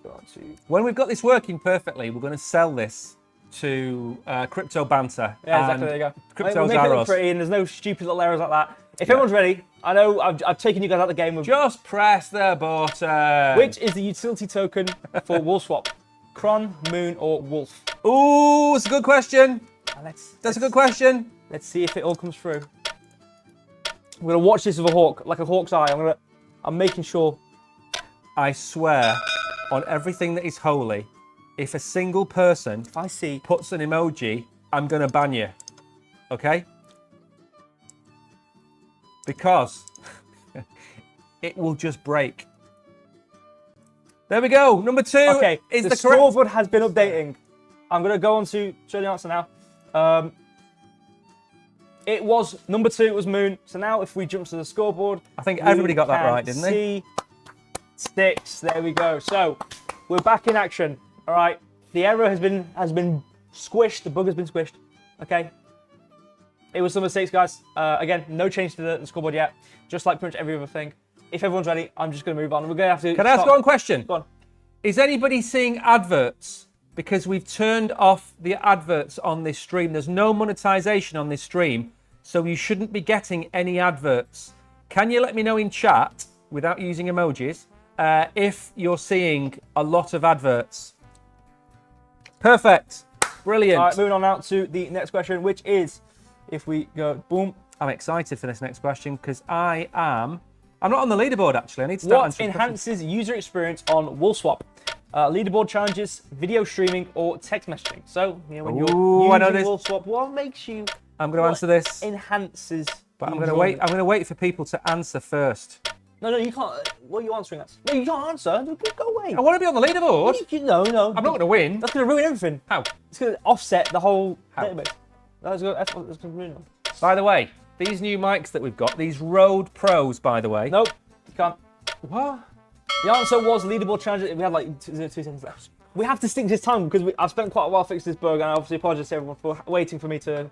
on to. When we've got this working perfectly, we're going to sell this to Crypto Banter. Yeah, exactly. There you go. Crypto Make it look Zaros. pretty, and there's no stupid little errors like that. If everyone's ready, I know I've taken you guys out of the game with. Just press the button. Which is the utility token for Wolfswap? Cron, Moon, or Wolf? Ooh, it's a good question. That's a good question. Let's see if it all comes through. I'm gonna watch this with a hawk, like a hawk's eye. I'm making sure. I swear on everything that is holy, if a single person If I see. puts an emoji, I'm gonna ban you. Okay? Because it will just break. There we go. Number 2 Okay, is the the correct. scoreboard has been updating. I'm gonna go on to show the answer now. It was number 2. It was Moon. So now, if we jump to the scoreboard, I think everybody got that can right, didn't they? see sticks. There we go. So we're back in action. All right. The error has been squished. The bug has been squished. Okay. It was some mistakes, guys. Again, no change to the scoreboard yet. Just like pretty much every other thing. If everyone's ready, I'm just going to move on. We're going to have to. Can I ask one question? Go on. Is anybody seeing adverts? Because we've turned off the adverts on this stream. There's no monetization on this stream, so you shouldn't be getting any adverts. Can you let me know in chat, without using emojis, if you're seeing a lot of adverts? Perfect. Brilliant. All right, moving on now to the next question, which is, if we go, boom. I'm excited for this next question because I'm not on the leaderboard, actually. I need to start What answering questions. enhances user experience on Wolfswap? Leaderboard challenges, video streaming, or text messaging? So, when Ooh, you're I know using this. Wolfswap, what makes you... I'm going to answer this, enhances but I'm the going to wait. enjoyment? I'm going to wait for people to answer first. No, you can't. What are you answering us? No, you can't answer. Go away. I want to be on the leaderboard. No. I'm not going to win. That's going to ruin everything. How? It's going to offset the whole How? database. That's going to ruin them. By the way, these new mics that we've got, these Rode Pros, by the way. Nope, you can't. What? The answer was leaderboard challenges. We had like 2 seconds left. We have to stick to this time because I've spent quite a while fixing this bug, and I obviously apologise to everyone for waiting for me to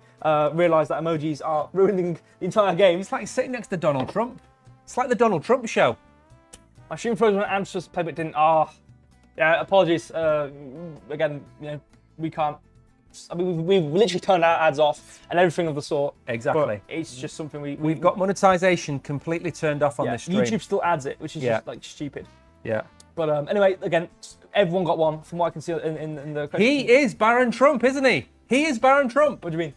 realise that emojis are ruining the entire game. It's like sitting next to Donald Trump. It's like the Donald Trump show. My stream froze when answers playback didn't. Yeah, apologies. Again, we can't. I mean, we've literally turned our ads off and everything of the sort. Exactly. But it's just something We've got monetization completely turned off on this stream. YouTube still adds it, which is just like stupid. Yeah. But anyway, again, everyone got one from what I can see in the question. He is Baron Trump, isn't he? He is Baron Trump. What do you mean?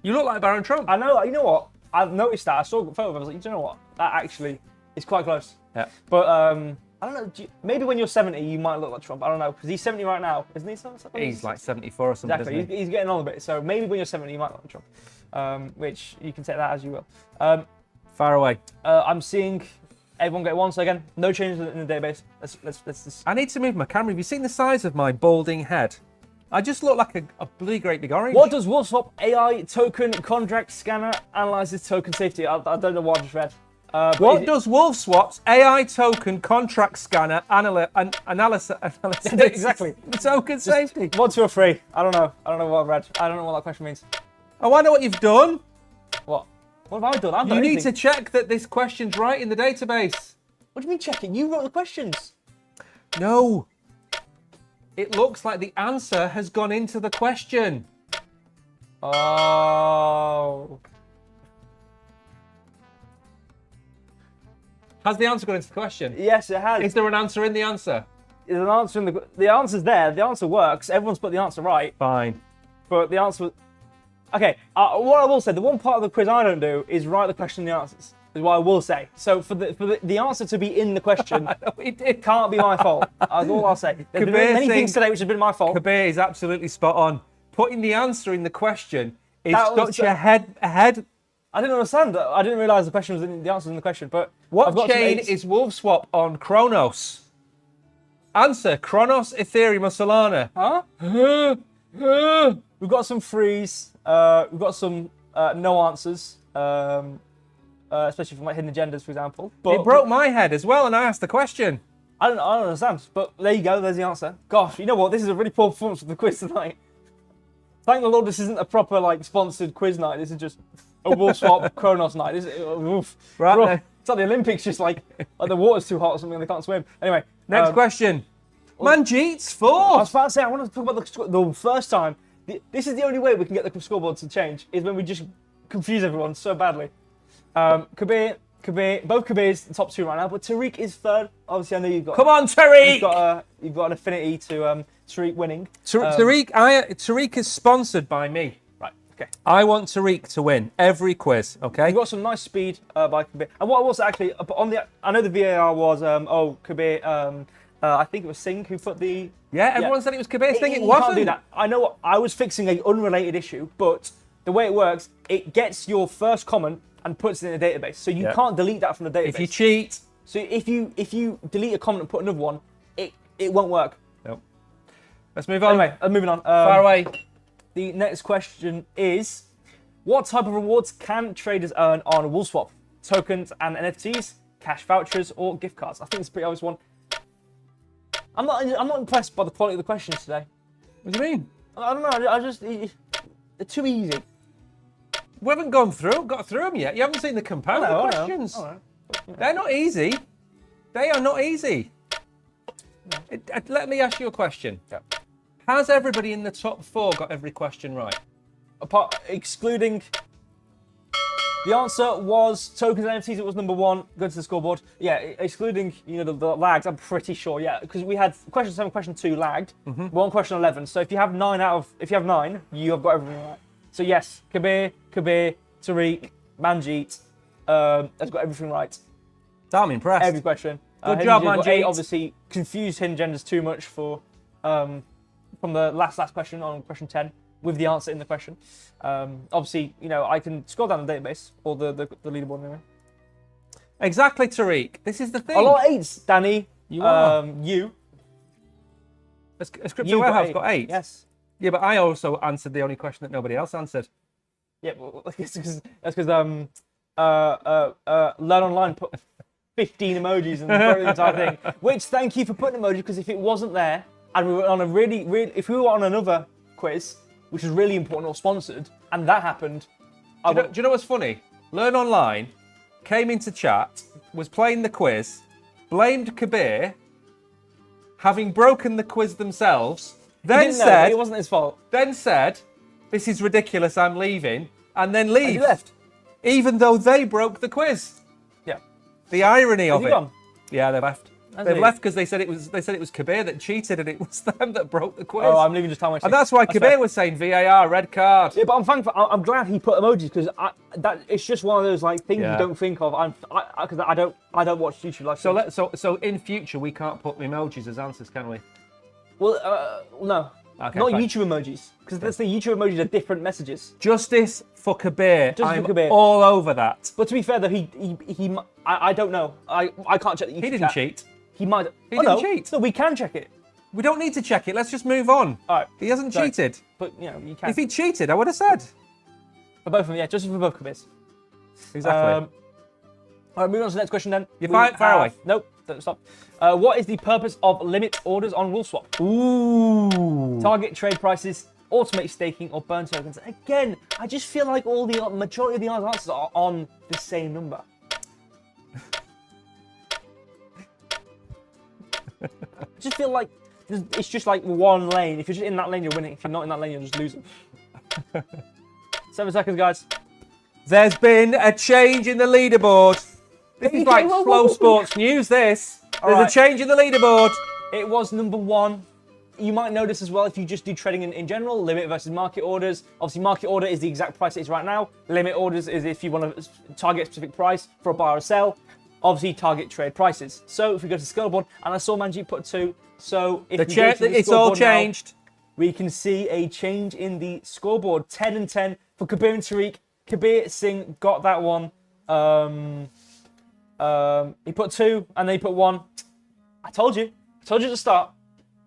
You look like Baron Trump. I know. You know what? I've noticed that. I saw a photo of it. I was like, you know what? That actually is quite close. Yeah. But I don't know. Maybe when you're 70, you might look like Trump. I don't know, because he's 70 right now, isn't he? He's like 74 or something. Exactly. Isn't he? He's getting on a bit. So maybe when you're 70, you might look like Trump. Which you can take that as you will. Far away. I'm seeing everyone get one. So again, no changes in the database. Let's just... I need to move my camera. Have you seen the size of my balding head? I just look like a bloody great big orange. What does Wolfswap AI token contract scanner analyzes token safety? I don't know what I just read. What does Wolfswap's AI token contract scanner analysis? Exactly. Token safety. 1, 2, or 3. I don't know. I don't know what I read. I don't know what that question means. Oh, I know what you've done. What? What have I done? I've You done need anything. to check that this question's right in the database. What do you mean checking? You wrote the questions. No. It looks like the answer has gone into the question. Oh. Has the answer gone into the question? Yes, it has. Is there an answer in the answer? There's an answer in the answer's there. The answer works. Everyone's put the answer right. Fine. But the answer... Okay, what I will say, the one part of the quiz I don't do is write the question and the answers. Is what I will say. So for the answer to be in the question, it can't be my fault. That's all I'll say. There's been many things today which have been my fault. Kabir is absolutely spot on. Putting the answer in the question is That was such a head. I didn't understand. I didn't realise the question was in the answer in the question. But What I've got some chain eights. is Wolfswap on Kronos? Answer: Kronos, Ethereum, or Solana. Huh? We've got some threes. We've got some no answers. Especially from like hidden agendas, for example. It broke my head as well, and I asked the question. I don't understand, but there you go. There's the answer. Gosh, you know what? This is a really poor performance of the quiz tonight. Thank the Lord, this isn't a proper like sponsored quiz night. This is just a Wolfswap Kronos night. Oof. Right. It's like the Olympics, just like the water's too hot or something, and they can't swim. Anyway, Next question. Manjeet's I fourth. was about to say, I want to talk about the first time. This is the only way we can get the scoreboard to change, is when we just confuse everyone so badly. Kabir, both Kabirs the top two right now, but Tariq is third. Obviously, I know you've got. Come on, Tariq. You've got an affinity to Tariq winning. Tariq is sponsored by me. Right. Okay. I want Tariq to win every quiz. Okay. You've got some nice speed by Kabir. And what was actually on the? I know the VAR was Kabir. I think it was Singh who put the. Yeah, everyone said it was Kabir's thing. It You wasn't. can't do that. I know. I was fixing an unrelated issue, but the way it works, it gets your first comment and puts it in a database. So you can't delete that from the database. If you cheat. So if you delete a comment and put another one, it won't work. Nope. Let's move on. Anyway, moving on. Far away. The next question is, what type of rewards can traders earn on Wolfswap? Tokens and NFTs, cash vouchers, or gift cards? I think it's a pretty obvious one. I'm not impressed by the quality of the questions today. What do you mean? I don't know. They're too easy. We haven't got through them yet. You haven't seen the compound questions. I know. They're not easy. They are not easy. Let me ask you a question. Yeah. Has everybody in the top four got every question right? Excluding. The answer was tokens and NFTs. It was number one. Go to the scoreboard. Yeah, excluding the lags. I'm pretty sure. Yeah, because we had question 7, question 2 lagged. One question 11. So if you have 9, you have got everything right. So yes, Kabir, Tariq, Manjeet has got everything right. I'm impressed. Every question. Good job, Manjeet. Obviously confused hidden genders too much from the last question on question 10. With the answer in the question. Obviously, I can scroll down the database or the leaderboard anyway. Exactly, Tariq. This is the thing. A lot of 8s, Danny. You are. You. A Crypto Warehouse got 8. Yes. Yeah, but I also answered the only question that nobody else answered. Yeah, well, that's because Learn Online put 15 emojis and broke the entire thing. Which, thank you for putting emoji, because if it wasn't there, and we were on if we were on another quiz, which is really important or sponsored, and that happened. Do you know what's funny? Learn Online came into chat, was playing the quiz, blamed Kabir, having broken the quiz themselves, then said, it wasn't his fault. Then said, this is ridiculous, I'm leaving, and then leave. And he left. Even though they broke the quiz. Yeah. The irony of Has he it. Gone? Yeah, they left. They left because they said it was Kabir that cheated and it was them that broke the quiz. Oh, I'm leaving just how much. And that's why Kabir was saying VAR, red card. Yeah, but I'm thankful. I'm glad he put emojis, because it's just one of those things you don't think of. Because I don't watch YouTube live. So in future we can't put emojis as answers, can we? Well, no. Okay, not fine. YouTube emojis, because that's the YouTube emojis are different messages. Justice for Kabir. I'm all over that. But to be fair, though, I don't know. I can't check the YouTube. He didn't cheat. He might. He didn't cheat. No, we can check it. We don't need to check it. Let's just move on. All right. He hasn't cheated. But you can. If he cheated, I would have said. For both of them, yeah, just for both Kabirs. Exactly. All right, moving on to the next question then. You're far away. Nope, don't stop. What is the purpose of limit orders on Wolfswap? Ooh. Target trade prices, automate staking, or burn tokens? Again, I just feel like the majority of the answers are on the same number. I just feel like it's just like one lane. If you're just in that lane, you're winning. If you're not in that lane, you're just losing. 7 seconds, guys. There's been a change in the leaderboard. This is like Flow Sports News, this. There's a change in the leaderboard. It was number 1. You might notice as well, if you just do trading in general, limit versus market orders. Obviously, market order is the exact price it is right now. Limit orders is if you want to target a specific price for a buy or sell. Obviously, target trade prices. So if we go to the scoreboard, and I saw Manjeet put 2. So if it's all changed. Now, we can see a change in the scoreboard. 10 and 10 for Kabir and Tariq. Kabir Singh got that one. He put 2 and then he put 1. I told you at the start.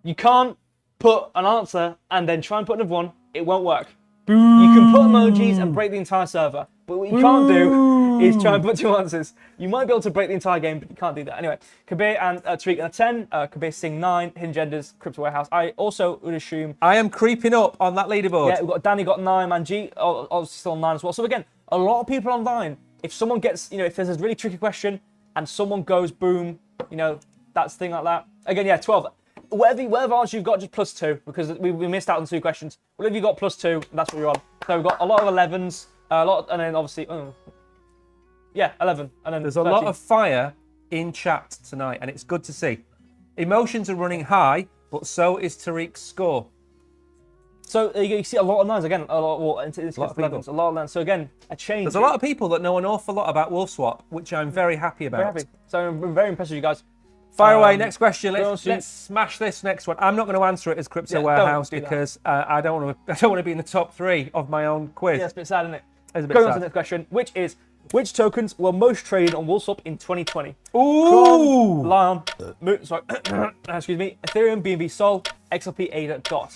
You can't put an answer and then try and put another one. It won't work. You can put emojis and break the entire server. But what you can't do is try and put 2 answers. You might be able to break the entire game, but you can't do that. Anyway, Kabir and Tariq on a 10. Kabir Singh 9. Hidden Genders, Crypto Warehouse. I also would assume... I am creeping up on that leaderboard. Yeah, we've got Danny got 9. Manjeet obviously still on 9 as well. So again, a lot of people online. If someone gets, if there's a really tricky question and someone goes boom, that's the thing like that. Again, yeah, 12. Whatever answer you've got, just +2 because we missed out on 2 questions. Whatever you got +2, that's what you're on. So we've got a lot of 11s, and then obviously, 11, and then there's 13. a lot of fire in chat tonight, and it's good to see. Emotions are running high, but so is Tariq's score. So you see a lot of 9s again. A lot of 11s. A lot of 9s. So again, a change. There's a lot of people that know an awful lot about Wolfswap, which I'm very happy about. Very happy. So I'm very impressed with you guys. Fire away, next question. Let's smash this next one. I'm not going to answer it as Crypto Warehouse because I don't want to be in the top 3 of my own quiz. Yeah, it's a bit sad, isn't it? It's a bit Going sad. on to the next question, which is, which tokens were most traded on Wolfswap in 2020? Ooh! Tron, Lion, excuse me, Ethereum, BNB Sol, XRP, ADA, DOT.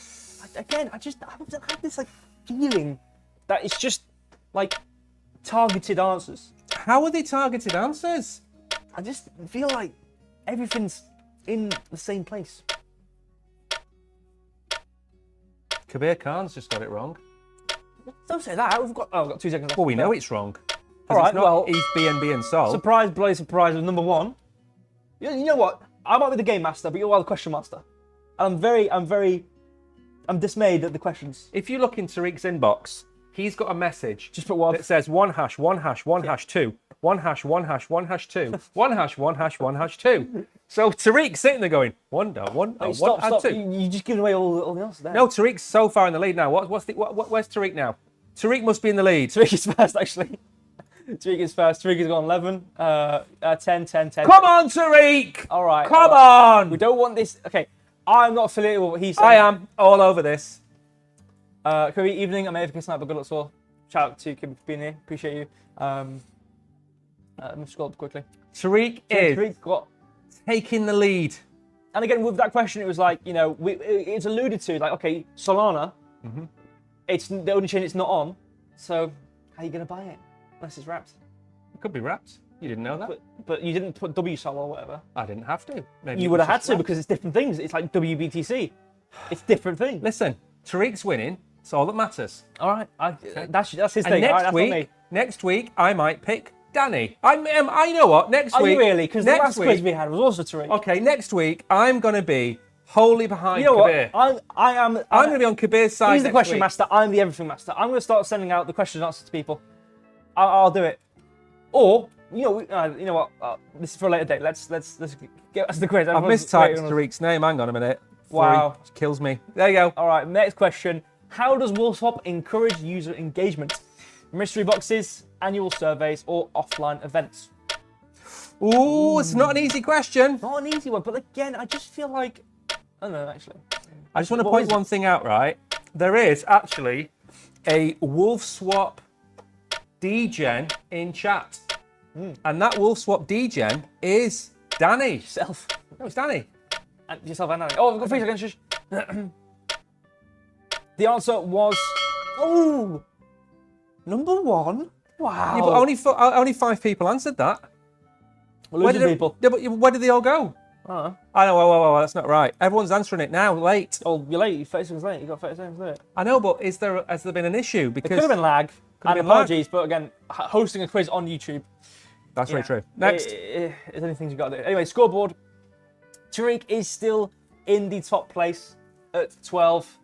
Again, I have this feeling that it's just targeted answers. How are they targeted answers? I just feel like everything's in the same place. Kabir Khan's just got it wrong. Don't say that. We've got 2 seconds left. Well, we know it's wrong. All right, it's not ETH, BNB, and Sol. Surprise, bloody surprise with number 1. You know what? I might be the game master, but you're the question master. And I'm dismayed at the questions. If you look in Tariq's inbox, he's got a message. Just put 1. That says 1 hash, 1 hash, 1 hash 2. 1 hash, 1 hash, 1 hash 2. 1 hash, 1 hash, 1 hash 2. So Tariq's sitting there going, 1 hash, 1 hash, Stop. 2. You just giving away all the answers there. No, Tariq's so far in the lead now. Where's Tariq now? Tariq must be in the lead. Tariq is first, actually. Tariq is first. Tariq has gone 11, 10, 10, 10. Come on, Tariq! All right. Come on! We don't want this. Okay, I'm not affiliated with what he's saying. I am all over this. Kobe, evening. I'm AFK Sniper. Good luck, all. Shout out to Kim for being here. Appreciate you. Let me scroll up quickly. Tariq is Tariq got taking the lead. And again, with that question, it was it's alluded to, okay, Solana, it's the only chain it's not on, so how are you going to buy it? Unless it's wrapped. It could be wrapped. You didn't know that. But you didn't put WSOL or whatever. I didn't have to. Maybe you would have had to because it's different things. It's like WBTC. It's different things. Listen, Tariq's winning. It's all that matters. All right. That's his and thing. Next week, I might pick Danny. I know what? Next week. Are you really? Because the last quiz we had was also Tariq. Okay, next week, I'm going to be wholly behind Kabir. I'm going to be on Kabir's side. He's the question master. I'm the everything master. I'm going to start sending out the question and answers to people. I'll do it. Or, you know what? This is for a later date. Let's get us the quiz. I've mistyped Tariq's name. Hang on a minute. Wow. It kills me. There you go. All right, next question. How does Wolfswap encourage user engagement? Mystery boxes, annual surveys, or offline events? Ooh, it's not an easy question. Not an easy one, but again, I just feel like... I don't know, actually. I just want to point one thing out, right? There is actually a Wolfswap degen in chat. And that Wolfswap degen is Danny. Yourself. No, it's Danny. And yourself and Danny. Oh, I've got 3 seconds. Shush. The answer was... Oh! Number 1? Wow. Yeah, but only 5 people answered that. Where did people? Yeah, but where did they all go? I know, whoa, that's not right. Everyone's answering it now, late. Oh, you're late. You're 30 seconds late. You've got 30 seconds to do it. I know, but has there been an issue? Because it could have been lag. And been apologies, but again, hosting a quiz on YouTube. That's very true. Next. There's only things you've got to do. Anyway, scoreboard. Tariq is still in the top place at 12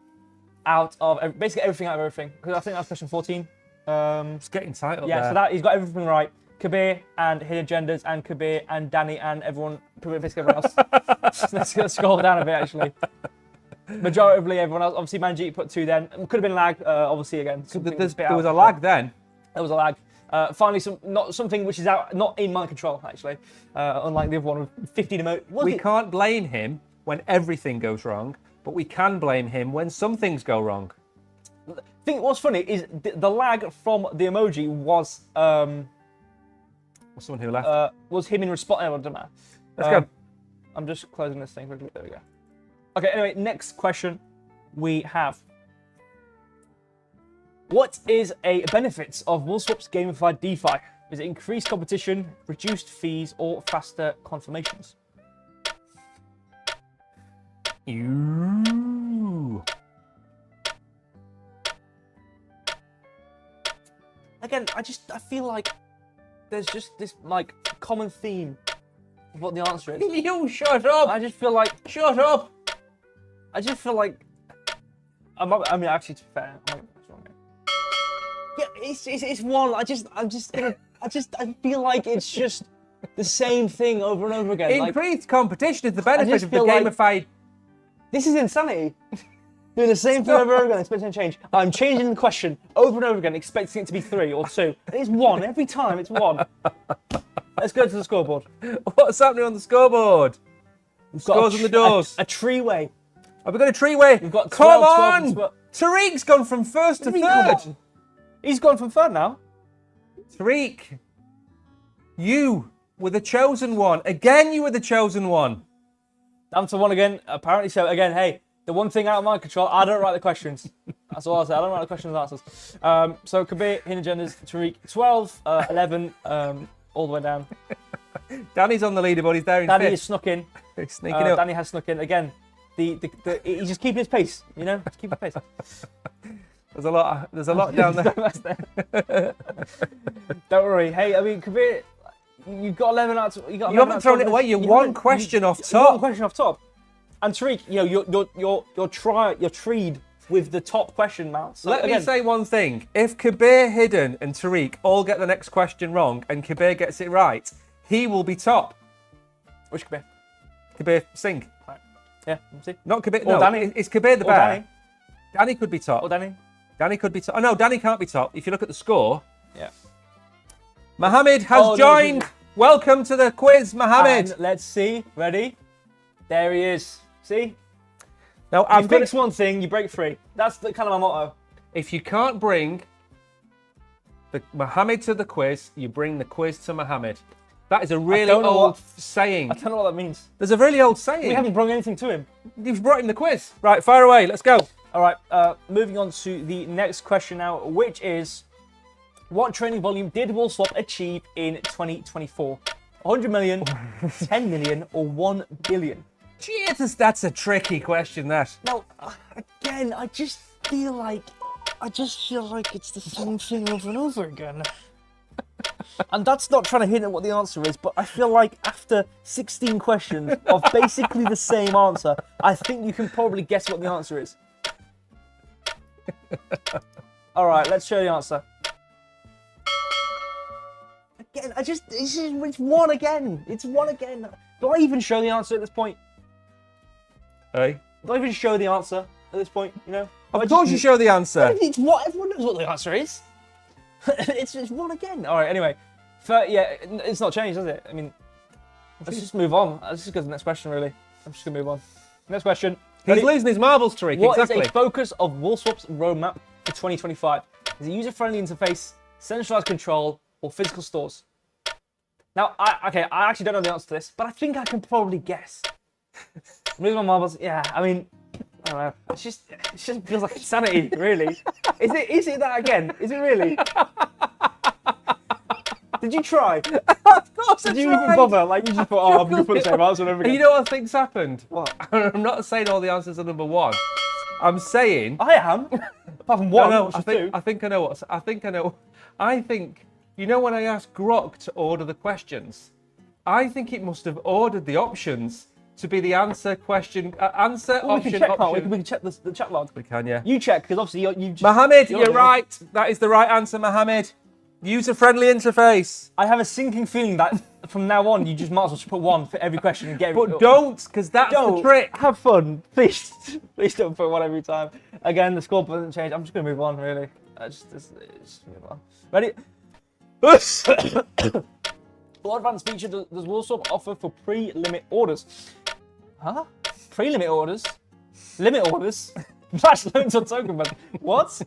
out of basically everything out of everything. Because I think that's question 14. It's getting tight up there. So that he's got everything right. Kabir and Hidden Genders and Kabir and Danny and everyone, basically everyone else. Let's scroll down a bit actually. Majoritively everyone else. Obviously Manjeet put 2 then. Could have been lag, obviously again. There was a lag then. There was a lag. Finally, something which is not in my control actually. Unlike the other one with 15 emotes. We can't blame him when everything goes wrong, but we can blame him when some things go wrong. I think what's funny is the lag from the emoji was Someone who left. Was him in response. Oh, it doesn't matter. Let's go. I'm just closing this thing quickly. There we go. Okay, anyway, next question we have. What is a benefit of Wolfswap's gamified DeFi? Is it increased competition, reduced fees, or faster confirmations? You. Again, I feel like there's just this like common theme of what the answer is. You shut up. I just feel like Shut up. I just feel like I mean, actually, to be fair, I might be wrong here. Yeah, it's one. I feel like it's just the same thing over and over again. Increased competition is the benefit of the feel like- gamified. This is insanity. Doing the same thing over and over again, expecting change. I'm changing the question over and over again, expecting it to be 3 or 2. It's 1 every time. It's 1. Let's go to the scoreboard. What's happening on the scoreboard? Scores on the doors. A tree-way. Have we got a tree-way? We've got 12, Come 12, on! and 12. Tariq's gone from first to Tariq, third. come on. He's gone from third now. Tariq, you were the chosen one. Again, you were the chosen one. I'm to 1 again. Apparently so. Again, hey, the one thing out of my control, I don't write the questions. That's all I'll say. I don't write the questions and answers. So Kabir, Hidden Agendas, Tariq, 12, 11, all the way down. Danny's on the leaderboard. He's there in Danny fifth. is snuck in. He's sneaking up. Danny has snuck in. Again, he's just keeping his pace, you know? Just keep his pace. There's a lot down there. Don't worry. Hey, I mean, Kabir, you've got 11 out of... You haven't thrown it away. You're one question off One top. question off top. And Tariq, you know, you're treed with the top question now. So Let me say one thing. If Kabir, Hidden, and Tariq all get the next question wrong and Kabir gets it right, he will be top. Which Kabir? Kabir Singh. Right. Yeah, see? Not Kabir. Or No, Danny. it's Kabir the Or bear. Danny. Danny could be top. Or Danny. Danny could be top. Oh, no, Danny can't be top. If you look at the score. Yeah. Mohammed has joined. Welcome to the quiz, Mohammed. And let's see. Ready? There he is. See? Now, You fix one thing, you break 3. That's the kind of my motto. If you can't bring the Mohammed to the quiz, you bring the quiz to Mohammed. That is a really don't know old what- saying. I don't know what that means. There's a really old saying. We haven't brought anything to him. You've brought him the quiz. Right, fire away. Let's go. All right, moving on to the next question now, which is, what trading volume did Wolfswap achieve in 2024? 100 million, 10 million, or 1 billion? Jesus, that's a tricky question, that. Now, again, I just feel like it's the same thing over and over again. And that's not trying to hint at what the answer is, but I feel like after 16 questions of basically the same answer, I think you can probably guess what the answer is. All right, let's show the answer. Again, it's 1 again. It's 1 again. Do I even show the answer at this point? Hey? Do I even show the answer at this point, you know? Of course you show the answer. It's what everyone knows what the answer is. it's 1 again. All right. Anyway, yeah, it's not changed, has it? I mean, let's just move on. Let's just go to the next question. Really, I'm just gonna move on. Next question. He's Ready? losing his marbles, Tariq. What exactly. is a focus of Wolfswap's roadmap for 2025? Is it user-friendly interface, centralized control, or physical stores? Now, I actually don't know the answer to this, but I think I can probably guess. Moving my marbles. Yeah, I mean, I don't know. It just feels like insanity, really. Is it that again? Is it really? Did you try? Of course Did you even bother? Like, you just thought, oh, I'm going to put the same answer over again. You know what I think's happened? What? I'm not saying all the answers are number 1. I'm saying... I am. Apart from 1, No, which I is think 2. I think I know what I think. You know when I asked Grok to order the questions, I think it must have ordered the options to be the answer question answer Well, option. we can check, option. can't we? We can check the chat log. We can, yeah. You check, because obviously you just... Mohammed, you're you're not right. That is the right answer, Mohammed. User-friendly interface. I have a sinking feeling that from now on, you just might as well just put 1 for every question and get But don't, because that's the trick. Have fun. Please don't put 1 every time. Again, the score doesn't change. I'm just going to move on, really. Just move on. Ready? What advanced feature does Wolfswap offer for pre-limit orders? Huh? Pre-limit orders? Limit orders? Flash loans on token, but what?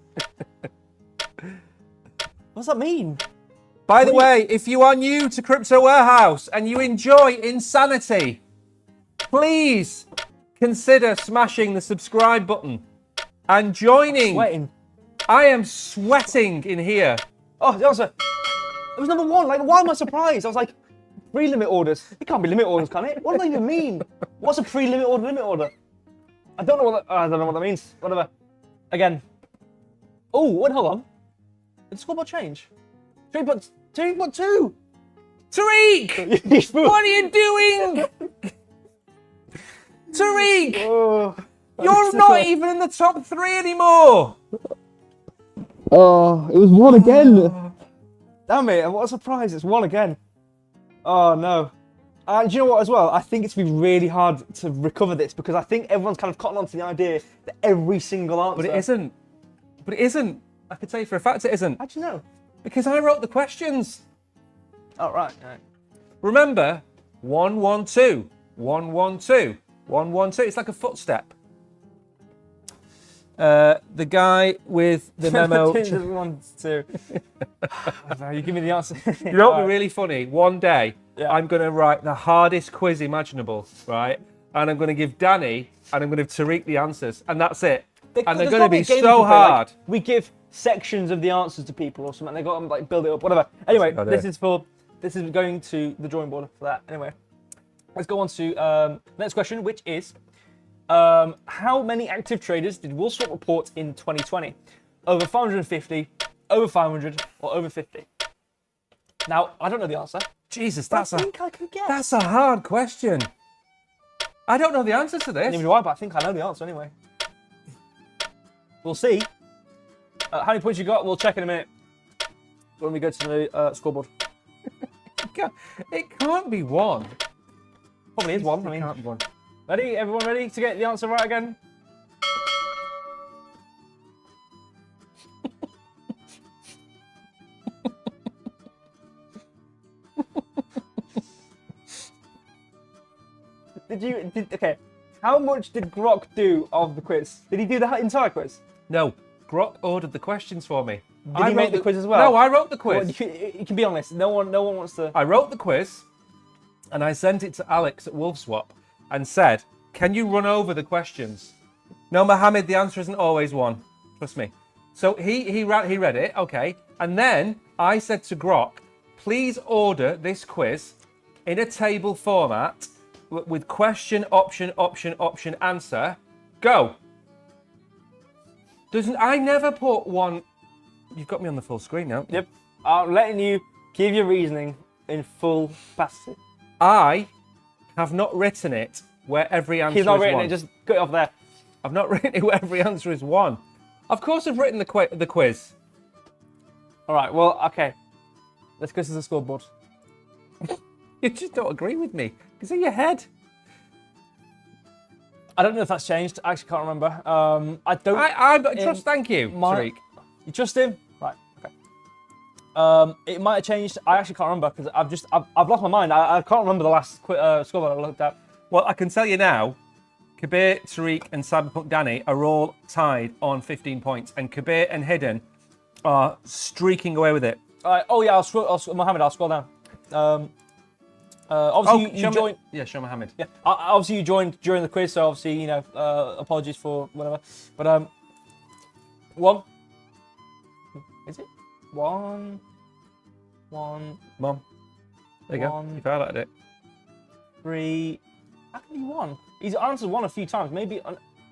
What's that mean? By the way, if you are new to Crypto Warehouse and you enjoy insanity, please consider smashing the subscribe button and joining. Sweating. I am sweating in here. Oh, the answer. It was number 1. Like, why am I surprised? I was like, pre-limit orders. It can't be limit orders, can it? What does that even mean? What's a pre-limit order, limit order? I don't know what that means. Whatever. Again. Oh, wait, hold on. Did the scoreboard change? 3.2. Tariq! What are you doing? Tariq! Oh, You're not even in the top 3 anymore. Oh, it was 1 again. Damn it, what a surprise. It's 1 again. Oh, no. And do you know what as well? I think it's been really hard to recover this because I think everyone's kind of cotton on to the idea that every single answer... But it isn't. But it isn't. I can tell you for a fact it isn't. How'd you know? Because I wrote the questions. Oh, right. Remember, 1, 1, 2, 1, 1, 2, 1, 1, 2. It's like a footstep. The guy with the memo. 1, 2. You give me the answer. You know what would be really funny? One day, I'm going to write the hardest quiz imaginable, right? And I'm going to give Danny and I'm going to give Tariq the answers, and that's it. And they're going to be so hard. Like, we give sections of the answers to people or something. They got them like build it up, whatever. Anyway, this is going to the drawing board for that. Anyway, let's go on to next question, which is how many active traders did Wolfswap report in 2020? Over 550, over 500, or over 50? Now, I don't know the answer. Jesus, I think I can guess. That's a hard question. I don't know the answer to this. Neither do I, but I think I know the answer anyway. We'll see. How many points you got? We'll check in a minute when we go to the scoreboard. It can't be 1. Probably is 1. It can't be 1. Ready? Everyone ready to get the answer right again? Okay. How much did Grok do of the quiz? Did he do the entire quiz? No. Grok ordered the questions for me. Did he make the quiz as well? No, I wrote the quiz. Well, you can be honest. No one wants to. I wrote the quiz, and I sent it to Alex at Wolfswap, and said, "Can you run over the questions?" No, Mohammed, the answer isn't always 1. Trust me. So he read it, okay, and then I said to Grok, "Please order this quiz in a table format with question, option, answer. Go." I never put 1. You've got me on the full screen now. Yep. I'm letting you give your reasoning in full capacity. I have not written it where every answer is 1. He's not written it, just cut it off there. I've not written it where every answer is 1. Of course I've written the quiz. All right, well, okay. Let's go to the scoreboard. You just don't agree with me. It's in your head. I don't know if that's changed. I actually can't remember. I don't. I trust. Thank you, Tariq. You trust him, right? Okay. It might have changed. I actually can't remember because I've lost my mind. I can't remember the last scoreboard I looked at. Well, I can tell you now. Kabir, Tariq, and Cyberpunk Danny are all tied on 15 points, and Kabir and Hidden are streaking away with it. Oh yeah, Mohammed, I'll scroll down. Obviously, you joined. Yeah, show Mohammed. Yeah, obviously you joined during the quiz, so obviously apologies for whatever. But 1. Is it 1? 1. Mom. There you go. You've highlighted it. 3. How can he 1? He's answered 1 a few times. Maybe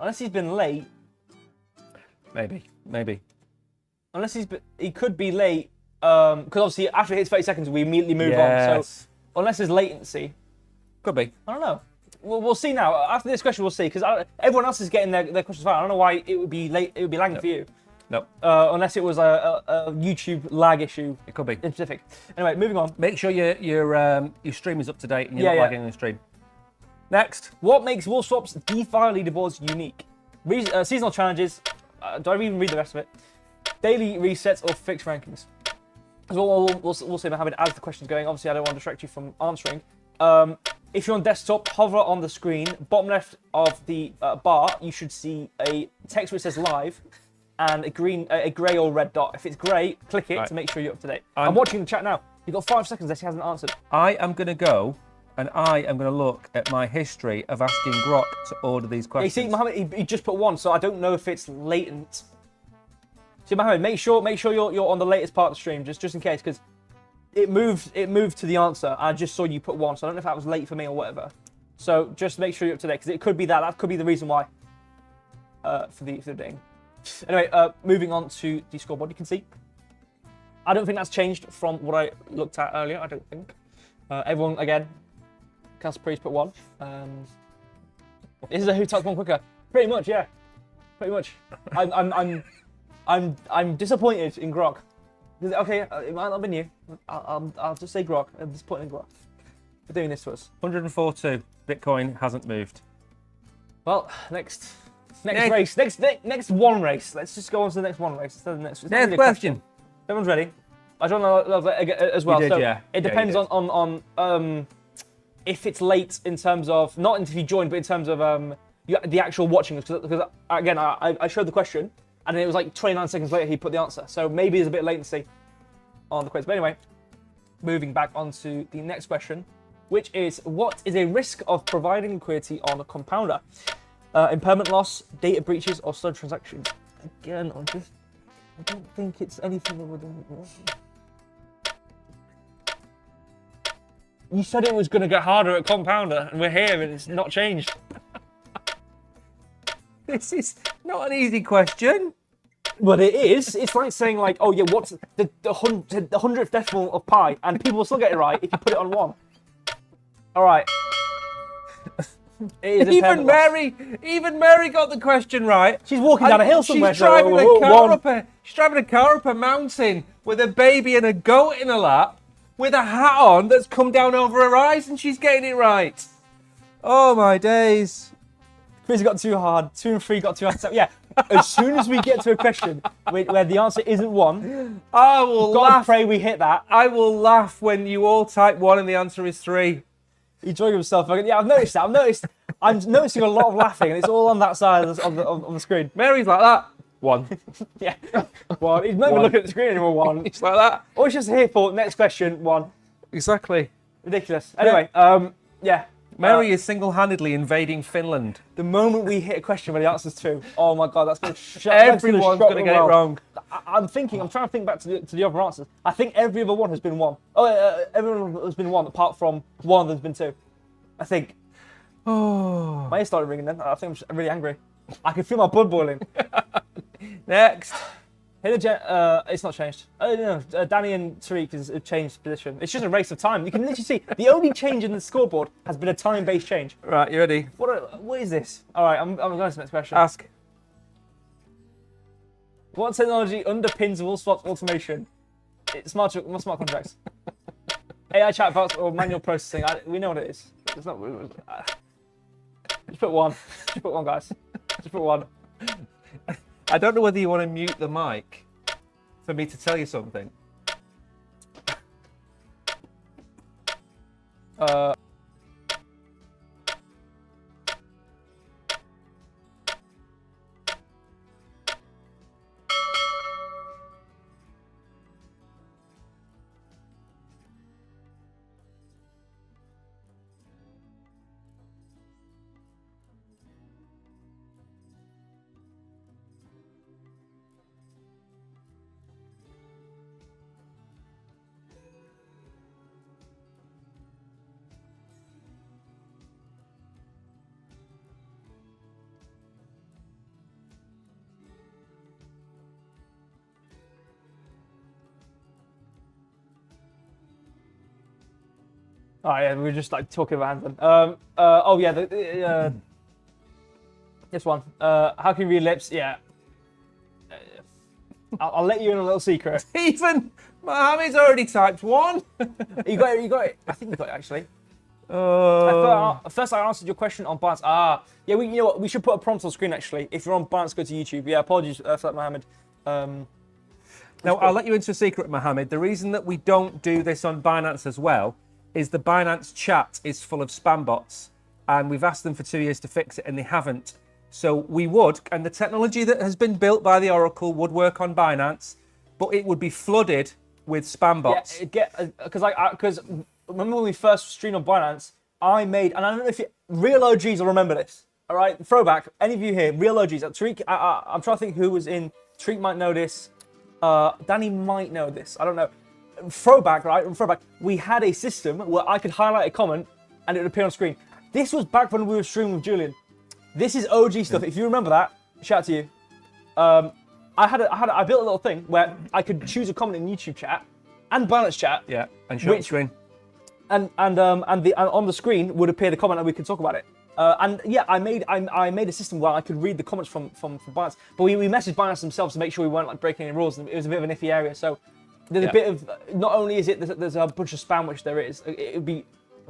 unless he's been late. Maybe. Unless he could be late. Because obviously after it hits 30 seconds, we immediately move on. So unless there's latency. Could be. I don't know. We'll see now. After this question, we'll see. Because everyone else is getting their questions right. I don't know why it would be late. It would be lagging for you. No. Unless it was a YouTube lag issue. It could be. In specific. Anyway, moving on. Make sure your stream is up to date and you're not lagging in the stream. Next, what makes Wolfswap's DeFi leaderboards unique? Seasonal challenges. Do I even read the rest of it? Daily resets or fixed rankings? We'll see, Mohammed, as the question's going. Obviously, I don't want to distract you from answering. If you're on desktop, hover on the screen. Bottom left of the bar, you should see a text which says live and a grey or red dot. If it's grey, click it to make sure you're up to date. I'm watching the chat now. You've got 5 seconds unless he hasn't answered. I am going to go and I am going to look at my history of asking Grok to order these questions. Yeah, you see, Mohammed, he just put 1, so I don't know if it's latent. See, Mohammed, make sure you're on the latest part of the stream, just in case, because it moved to the answer. I just saw you put 1, so I don't know if that was late for me or whatever. So just make sure you're up to date, because it could be that. That could be the reason why. For the ding. Anyway, moving on to the scoreboard, you can see. I don't think that's changed from what I looked at earlier. I don't think. Everyone again. Casper's put 1. This is a who types 1 quicker. Pretty much, yeah. Pretty much. I'm disappointed in Grok. Okay, it might not have been you. I'll just say Grok. I'm disappointed in Grok for doing this to us. 104.2. Bitcoin hasn't moved. Well, next race. Next one race. Let's just go on to the next one race. Next question. Everyone's ready. I don't know as well. You did, so yeah. It depends on if it's late in terms of not if you joined, but in terms of the actual watching. Because again, I showed the question, and it was like 29 seconds later he put the answer. So maybe there's a bit of latency on the quiz. But anyway, moving back onto the next question, which is, what is a risk of providing liquidity on a compounder? Impairment loss, data breaches, or slow transactions? Again, I don't think it's anything other than... You said it was going to get harder at compounder, and we're here, and it's not changed. This is not an easy question. But it is. It's like saying, like, oh yeah, what's the 100th decimal of pi, and people will still get it right if you put it on 1. All right. Even Mary got the question right. She's walking down a hill somewhere. She's driving a car up a mountain with a baby and a goat in her lap, with a hat on that's come down over her eyes, and she's getting it right. Oh my days. Quiz got too hard. 2 and 3 got too hard. So, yeah, as soon as we get to a question where the answer isn't 1, I will God laugh. Pray we hit that. I will laugh when you all type 1 and the answer is 3. Enjoying himself. Yeah, I've noticed that. I'm noticing a lot of laughing, and it's all on that side of the screen. Mary's like that. 1. Yeah. 1. He's not even looking at the screen anymore. 1. It's like that. Or he's just here for next question. 1. Exactly. Ridiculous. Anyway, yeah. Mary is single-handedly invading Finland. The moment we hit a question where the answer's 2, oh my God, that's going to shock. Everyone's going to get it wrong. I'm trying to think back to the other answers. I think every other one has been 1. Oh, everyone has been 1 apart from one of them's been 2. I think. Oh. My ears started ringing then. I think I'm really angry. I can feel my blood boiling. Next. It's not changed. No, Danny and Tariq have changed position. It's just a race of time. You can literally see the only change in the scoreboard has been a time-based change. Right, you ready? What is this? All right, I'm going to the next question. Ask. What technology underpins Wolfswap's automation? It's smart contracts. AI chatbots or manual processing? We know what it is. It's not. Just put 1. Just put 1, guys. Just put 1. I don't know whether you want to mute the mic for me to tell you something. Oh yeah, we were just like talking about Anthem. Oh yeah, this one. How can you read lips? Yeah. I'll let you in a little secret. Even Mohammed's already typed 1. You got it. I think you got it actually. First, I answered your question on Binance. Yeah. You know what? We should put a prompt on screen actually. If you're on Binance, go to YouTube. Yeah. Apologies for that, Mohammed. Now I'll let you into a secret, Mohammed. The reason that we don't do this on Binance as well is the Binance chat is full of spam bots, and we've asked them for 2 years to fix it, and they haven't. So we would, and the technology that has been built by the Oracle would work on Binance, but it would be flooded with spam bots. Yeah, because remember when we first streamed on Binance, I made, and I don't know if real OGs will remember this. All right, throwback. Any of you here, real OGs? Tariq, I'm trying to think who was in. Tariq might know this. Danny might know this. I don't know. throwback, right? Throwback. We had a system where I could highlight a comment and it would appear on screen. This was back when we were streaming with Julian. This is OG stuff. If you remember that, shout out to you. I built a little thing where I could choose a comment in YouTube chat and Binance chat. Yeah, and show the screen. And on the screen would appear the comment and we could talk about it. And yeah, I made a system where I could read the comments from Binance, but we messaged Binance themselves to make sure we weren't like breaking any rules. And it was a bit of an iffy area. So there's a bit of, not only is it there's a bunch of spam, which there is. It would be,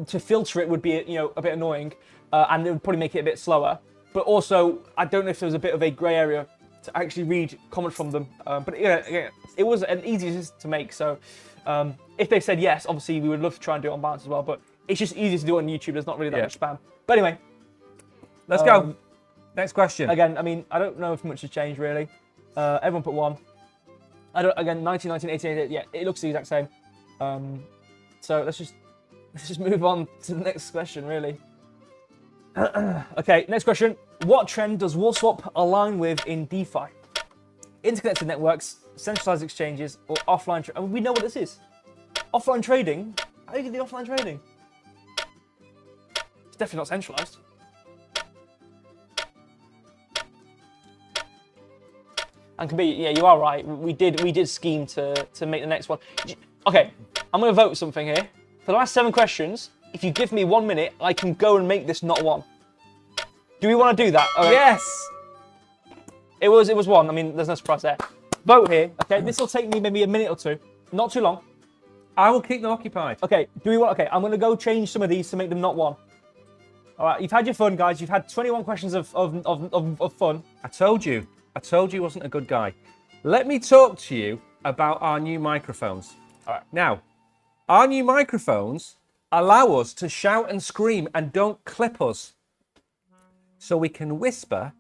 to filter it would be a bit annoying, and it would probably make it a bit slower. But also, I don't know if there was a bit of a grey area to actually read comments from them. But yeah, it was an easy system to make. So if they said yes, obviously we would love to try and do it on Binance as well. But it's just easier to do it on YouTube. There's not really that much spam. But anyway, let's go. Next question. Again, I mean, I don't know if much has changed really. Everyone put 1. Again, 19, 88. Yeah, it looks the exact same. So let's just move on to the next question, really. Okay, next question. What trend does Wolfswap align with in DeFi? Interconnected networks, centralized exchanges, or offline? I mean, we know what this is. Offline trading. How do you get the offline trading? It's definitely not centralized. And can be, yeah, you are right. We did scheme to make the next one. Okay, I'm gonna vote something here. For the last 7 questions, if you give me 1 minute, I can go and make this not 1. Do we want to do that? Okay. Yes. It was 1. I mean, there's no surprise there. Vote here. Okay, this will take me maybe a minute or 2. Not too long. I will keep them occupied. Okay. Do we want? Okay, I'm gonna go change some of these to make them not 1. All right. You've had your fun, guys. You've had 21 questions of fun. I told you he wasn't a good guy. Let me talk to you about our new microphones. All right. Now, our new microphones allow us to shout and scream and don't clip us. So we can whisper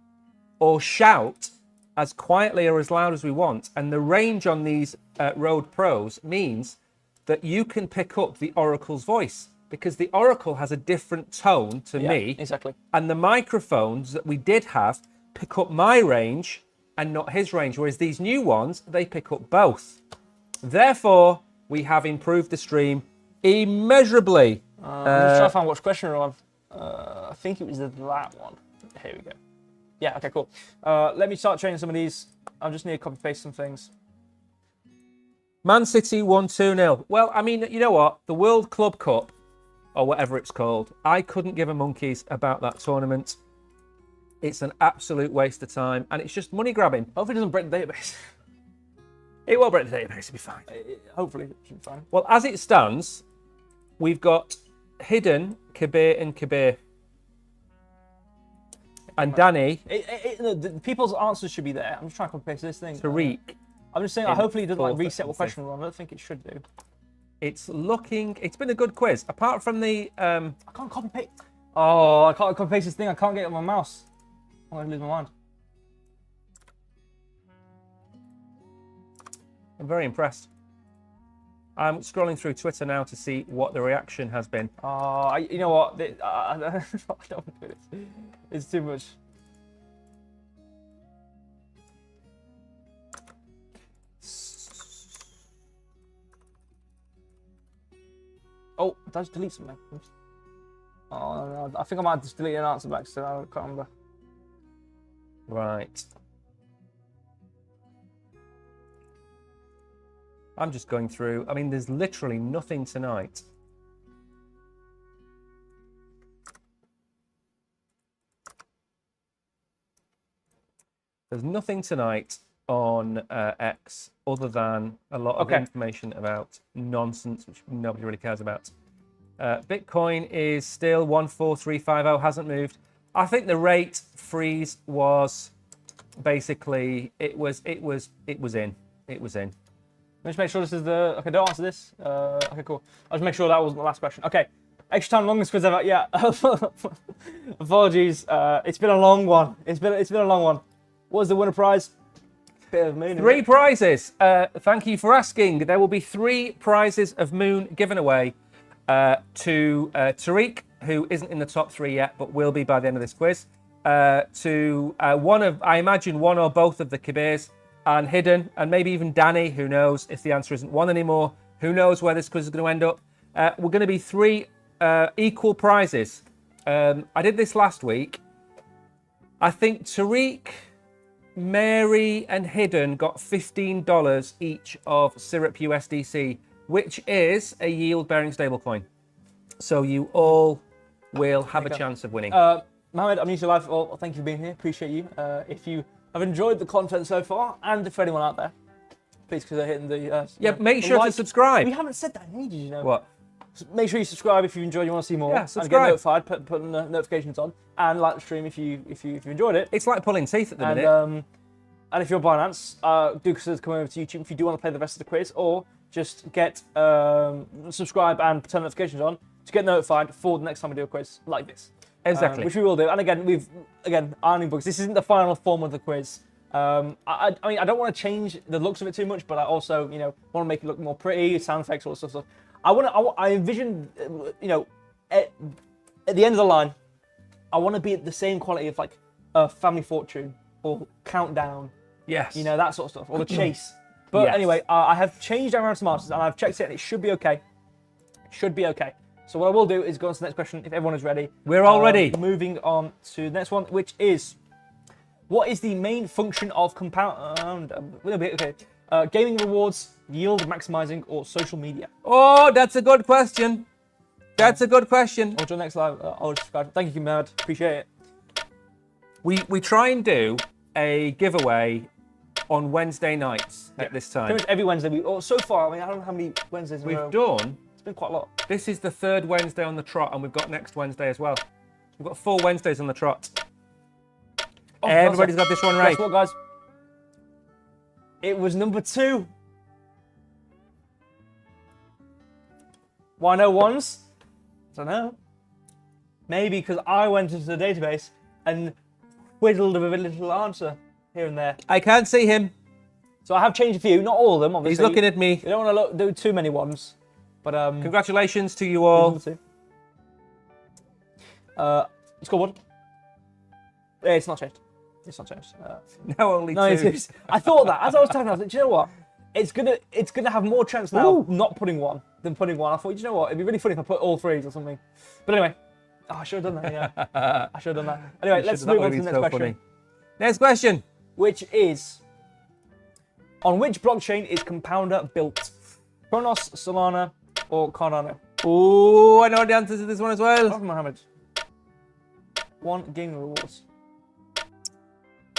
or shout as quietly or as loud as we want. And the range on these Rode Pros means that you can pick up the Oracle's voice, because the Oracle has a different tone to me. Exactly. And the microphones that we did have pick up my range and not his range, whereas these new ones, they pick up both. Therefore, we have improved the stream immeasurably. I'm just trying to find which question we're on. I think it was that one. Here we go. Yeah, okay, cool. Let me start training some of these. I just need to copy paste some things. Man City won 2-0. Well, I mean, you know what? The World Club Cup, or whatever it's called, I couldn't give a monkeys about that tournament. It's an absolute waste of time, and it's just money grabbing. Hopefully it doesn't break the database. It won't break the database, it'll be fine. Hopefully it should be fine. Well, as it stands, we've got Hidden, Kabir, and Kabir. And Danny. The people's answers should be there. I'm just trying to copy paste this thing. Tariq. I'm just saying, hopefully it doesn't like reset what question we're on. I don't think it should do. It's been a good quiz. Apart from the... I can't copy paste. Oh, I can't copy paste this thing. I can't get it on my mouse. I'm going to lose my mind. I'm very impressed. I'm scrolling through Twitter now to see what the reaction has been. You know what? I don't want to do this. It's too much. Oh, did I just delete something? Oh, no, I think I might have just deleted an answer back, so I can't remember. Right. I'm just going through. I mean, there's literally nothing tonight. There's nothing tonight on X other than a lot of information about nonsense, which nobody really cares about. Bitcoin is still 14350, hasn't moved. I think the rate freeze was basically it was in. Let me just make sure this is the... Okay, don't answer this. Okay, cool. I'll just make sure that wasn't the last question. Okay. Extra time, longest quiz ever. Yeah. Apologies. It's been a long one. It's been a long one. What was the winner prize? Bit of Moon. 3 prizes. Thank you for asking. There will be 3 prizes of Moon given away to Tariq, who isn't in the top 3 yet, but will be by the end of this quiz. To one of, I imagine, one or both of the Kabirs, and Hidden, and maybe even Danny, who knows if the answer isn't 1 anymore, Who knows where this quiz is going to end up? We're going to be 3 equal prizes. I did this last week. I think Tariq, Mary, and Hidden got $15 each of Syrup USDC, which is a yield-bearing stablecoin. So you all will have a chance of winning. Mohammed, I'm new to life. Well, thank you for being here. Appreciate you. If you have enjoyed the content so far, and for anyone out there, please consider hitting the make sure to subscribe. We haven't said that in ages, you know. What? Make sure you subscribe if you enjoyed. You want to see more. Yeah, subscribe. And get notified. Put notifications on, and like the stream if you enjoyed it. It's like pulling teeth at the minute. And if you're Binance, do consider coming over to YouTube if you do want to play the rest of the quiz, or just get subscribe and turn notifications on to get notified for the next time we do a quiz like this. Exactly. Which we will do. And again, ironing books. This isn't the final form of the quiz. I mean, I don't want to change the looks of it too much, but I also, want to make it look more pretty, sound effects, all this stuff. I envision, at the end of the line, I want to be at the same quality of like a Family Fortune or Countdown. Yes. That sort of stuff, or The Chase. But anyway, I have changed around some answers and I've checked it and it should be okay. It should be okay. So what I will do is go on to the next question if everyone is ready. We're all ready. Moving on to the next one, which is, what is the main function of compound? Gaming rewards, yield maximizing, or social media? Oh, that's a good question. That's a good question. On to the next live. I'll subscribe. Thank you, Mad. Appreciate it. We try and do a giveaway on Wednesday nights at this time. Pretty much every Wednesday. So far, I mean, I don't know how many Wednesdays we've done. It's been quite a lot. This is the 3rd Wednesday on the trot, and we've got next Wednesday as well. We've got 4 Wednesdays on the trot. Oh, everybody's got this one right. Guess what, guys? It was number 2. Why no ones? I don't know. Maybe because I went into the database and whittled a little answer here and there. I can't see him. So I have changed a few, not all of them, obviously. He's looking at me. You don't want to do too many ones. But congratulations to you all. Scoreboard. It's not changed. It's not changed. No, only 2. I thought that as I was talking, I was like, do you know what? It's gonna have more chance now of not putting one than putting one. I thought, you know what? It'd be really funny if I put all 3s or something. But anyway, I should have done that. Yeah, I should have done that. Anyway, let's move on to the next question. Funny. Next question, which is, on which blockchain is Compounder built? Kronos, Solana, or Cardano? Oh, I know the answer to this one as well. Oh, Mohammed. 1 gaming rewards.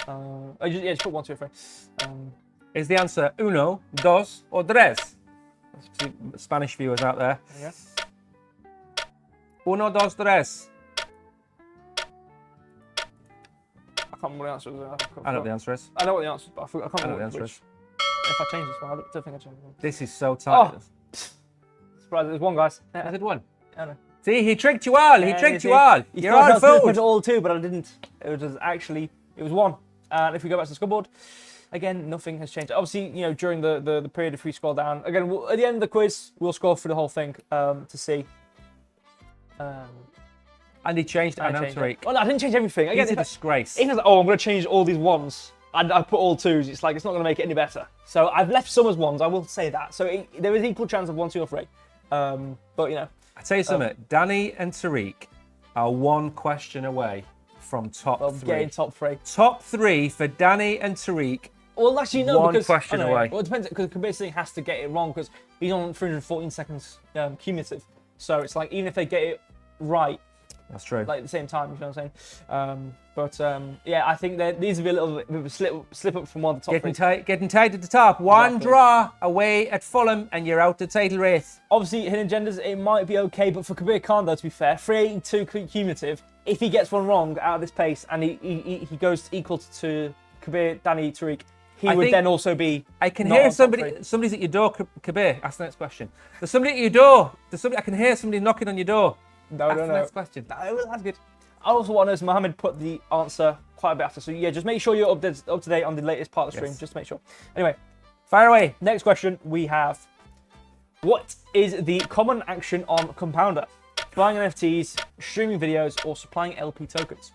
Just put 1, 2, 3. Is the answer uno, dos, or tres? Spanish viewers out there. Yeah. Uno, dos, tres. I can't remember what the answer is. I know what the answer is. I know what the answer is, but I can't remember what the answer is. If I change this one, I don't think I changed it. This is so tight. Oh. Surprised there's 1, guys. I did 1. I know. See, he tricked you all. He tricked you all. You're all fooled. All 2, but I didn't. It was 1. And if we go back to the scoreboard, again, nothing has changed. Obviously, during the period, if we scroll down, again, at the end of the quiz, we'll scroll through the whole thing to see. And he changed Tariq. Well, no, I didn't change everything. Again, it's a disgrace. If it's like, I'm going to change all these 1s, and I put all 2s, it's like, it's not going to make it any better. So I've left some as 1s, I will say that. So there is equal chance of 1, 2, or 3. But, I tell you something, Danny and Tariq are 1 question away from top 3. Getting top 3. Top 3 for Danny and Tariq. Well, actually, no, 1 because question away. Well, it depends, because Kabir has to get it wrong because he's on 314 seconds cumulative. So it's like, even if they get it right, that's true. Like at the same time, you know what I'm saying? Yeah, I think there needs to be a little bit of a slip up from one of the top 3. Getting tight at the top. One draw away at Fulham, and you're out the title race. Obviously, hidden agendas, it might be okay, but for Kabir Khan, though, to be fair, 382 cumulative. If he gets one wrong out of this pace and he goes equal to Kabir, Danny, Tariq, he would then also be. I can hear somebody's at your door. Kabir, ask the next question. There's somebody at your door. I can hear somebody knocking on your door. No. Next question. No, that's good. I also want to know, so Mohammed put the answer quite a bit after. So yeah, just make sure you're up to date on the latest part of the stream. Just to make sure. Anyway, fire away. Next question we have: what is the common action on Compounder? Buying NFTs, streaming videos, or supplying LP tokens?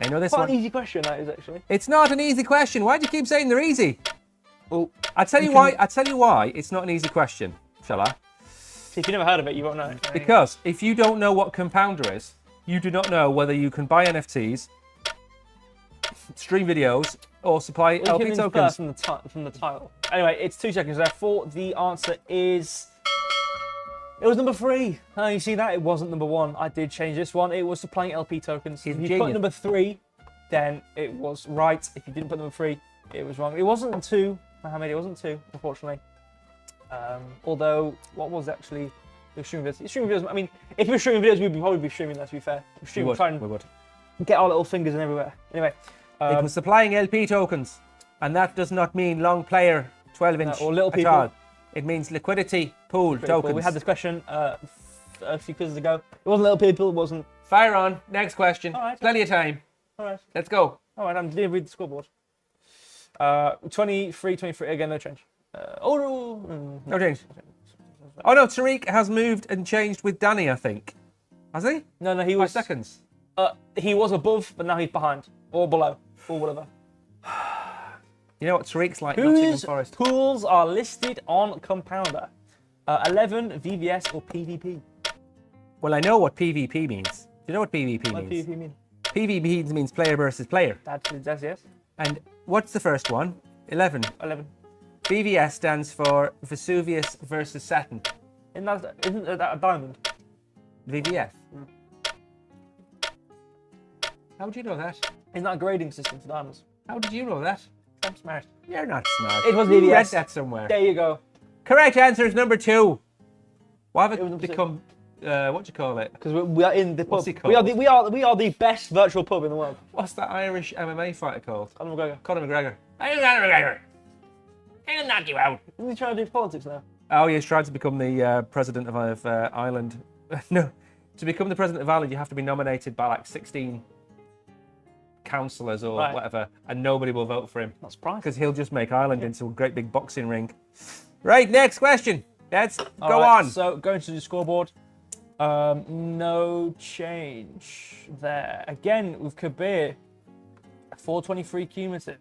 I know this quite one. An easy question that is actually. It's not an easy question. Why do you keep saying they're easy? Well, I tell you why it's not an easy question. Shall I? See, if you never heard of it, you won't know. Because if you don't know what Compounder is, you do not know whether you can buy NFTs, stream videos, or supply LP tokens. From the title. Anyway, it's 2 seconds therefore. The answer is... It was number 3. Oh, you see that? It wasn't number 1. I did change this one. It was supplying LP tokens. If you put number 3, then it was right. If you didn't put number 3, it was wrong. It wasn't 2, Mohammed. It wasn't 2, unfortunately. Although, what was actually the streaming videos? Streaming videos, I mean, if we were streaming videos, we'd probably be streaming that, to be fair. We would. Get our little fingers in everywhere. Anyway. It was supplying LP tokens, and that does not mean long player 12-inch or little at people. all. It means liquidity pool tokens. Cool. We had this question a few quizzes ago. It wasn't little people, it wasn't. Fire on. Next question. All right. Plenty of time. All right. Let's go. All right, I'm going to read the scoreboard. 23, again, no change. No change. Oh no, Tariq has moved and changed with Danny, I think. Has he? No, he 5 was... seconds. He was above, but now he's behind. Or below. Or whatever. You know what Tariq's like, Nottingham Whose Forest. pools are listed on Compounder? 11, VVS, or PvP? Well, I know what PvP means. Do you know what PvP What means? does PvP mean? PvP means player versus player. That's yes. And what's the first one? 11. 11. VVS stands for Vesuvius versus Saturn. Isn't that a diamond? VVS. How would you know that? Isn't that a grading system for diamonds? How did you know that? I'm smart. You're not smart. It was You VVS. read that somewhere. There you go. Correct answer is number 2. Why have It was it number become, what do you call it? Because we are in the pub. What's it We are called? the best virtual pub in the world. What's that Irish MMA fighter called? Conor McGregor. Conor McGregor. I'm Conor McGregor. I'll knock you out. Isn't he trying to do politics now? Oh, he's trying to become the president of Ireland. No, to become the president of Ireland, you have to be nominated by like 16 councillors or whatever, and nobody will vote for him. Not surprised. Because he'll just make Ireland into a great big boxing ring. Right, next question. Let's go right, on. So going to the scoreboard. No change there. Again with Kabir. 423 cumulative.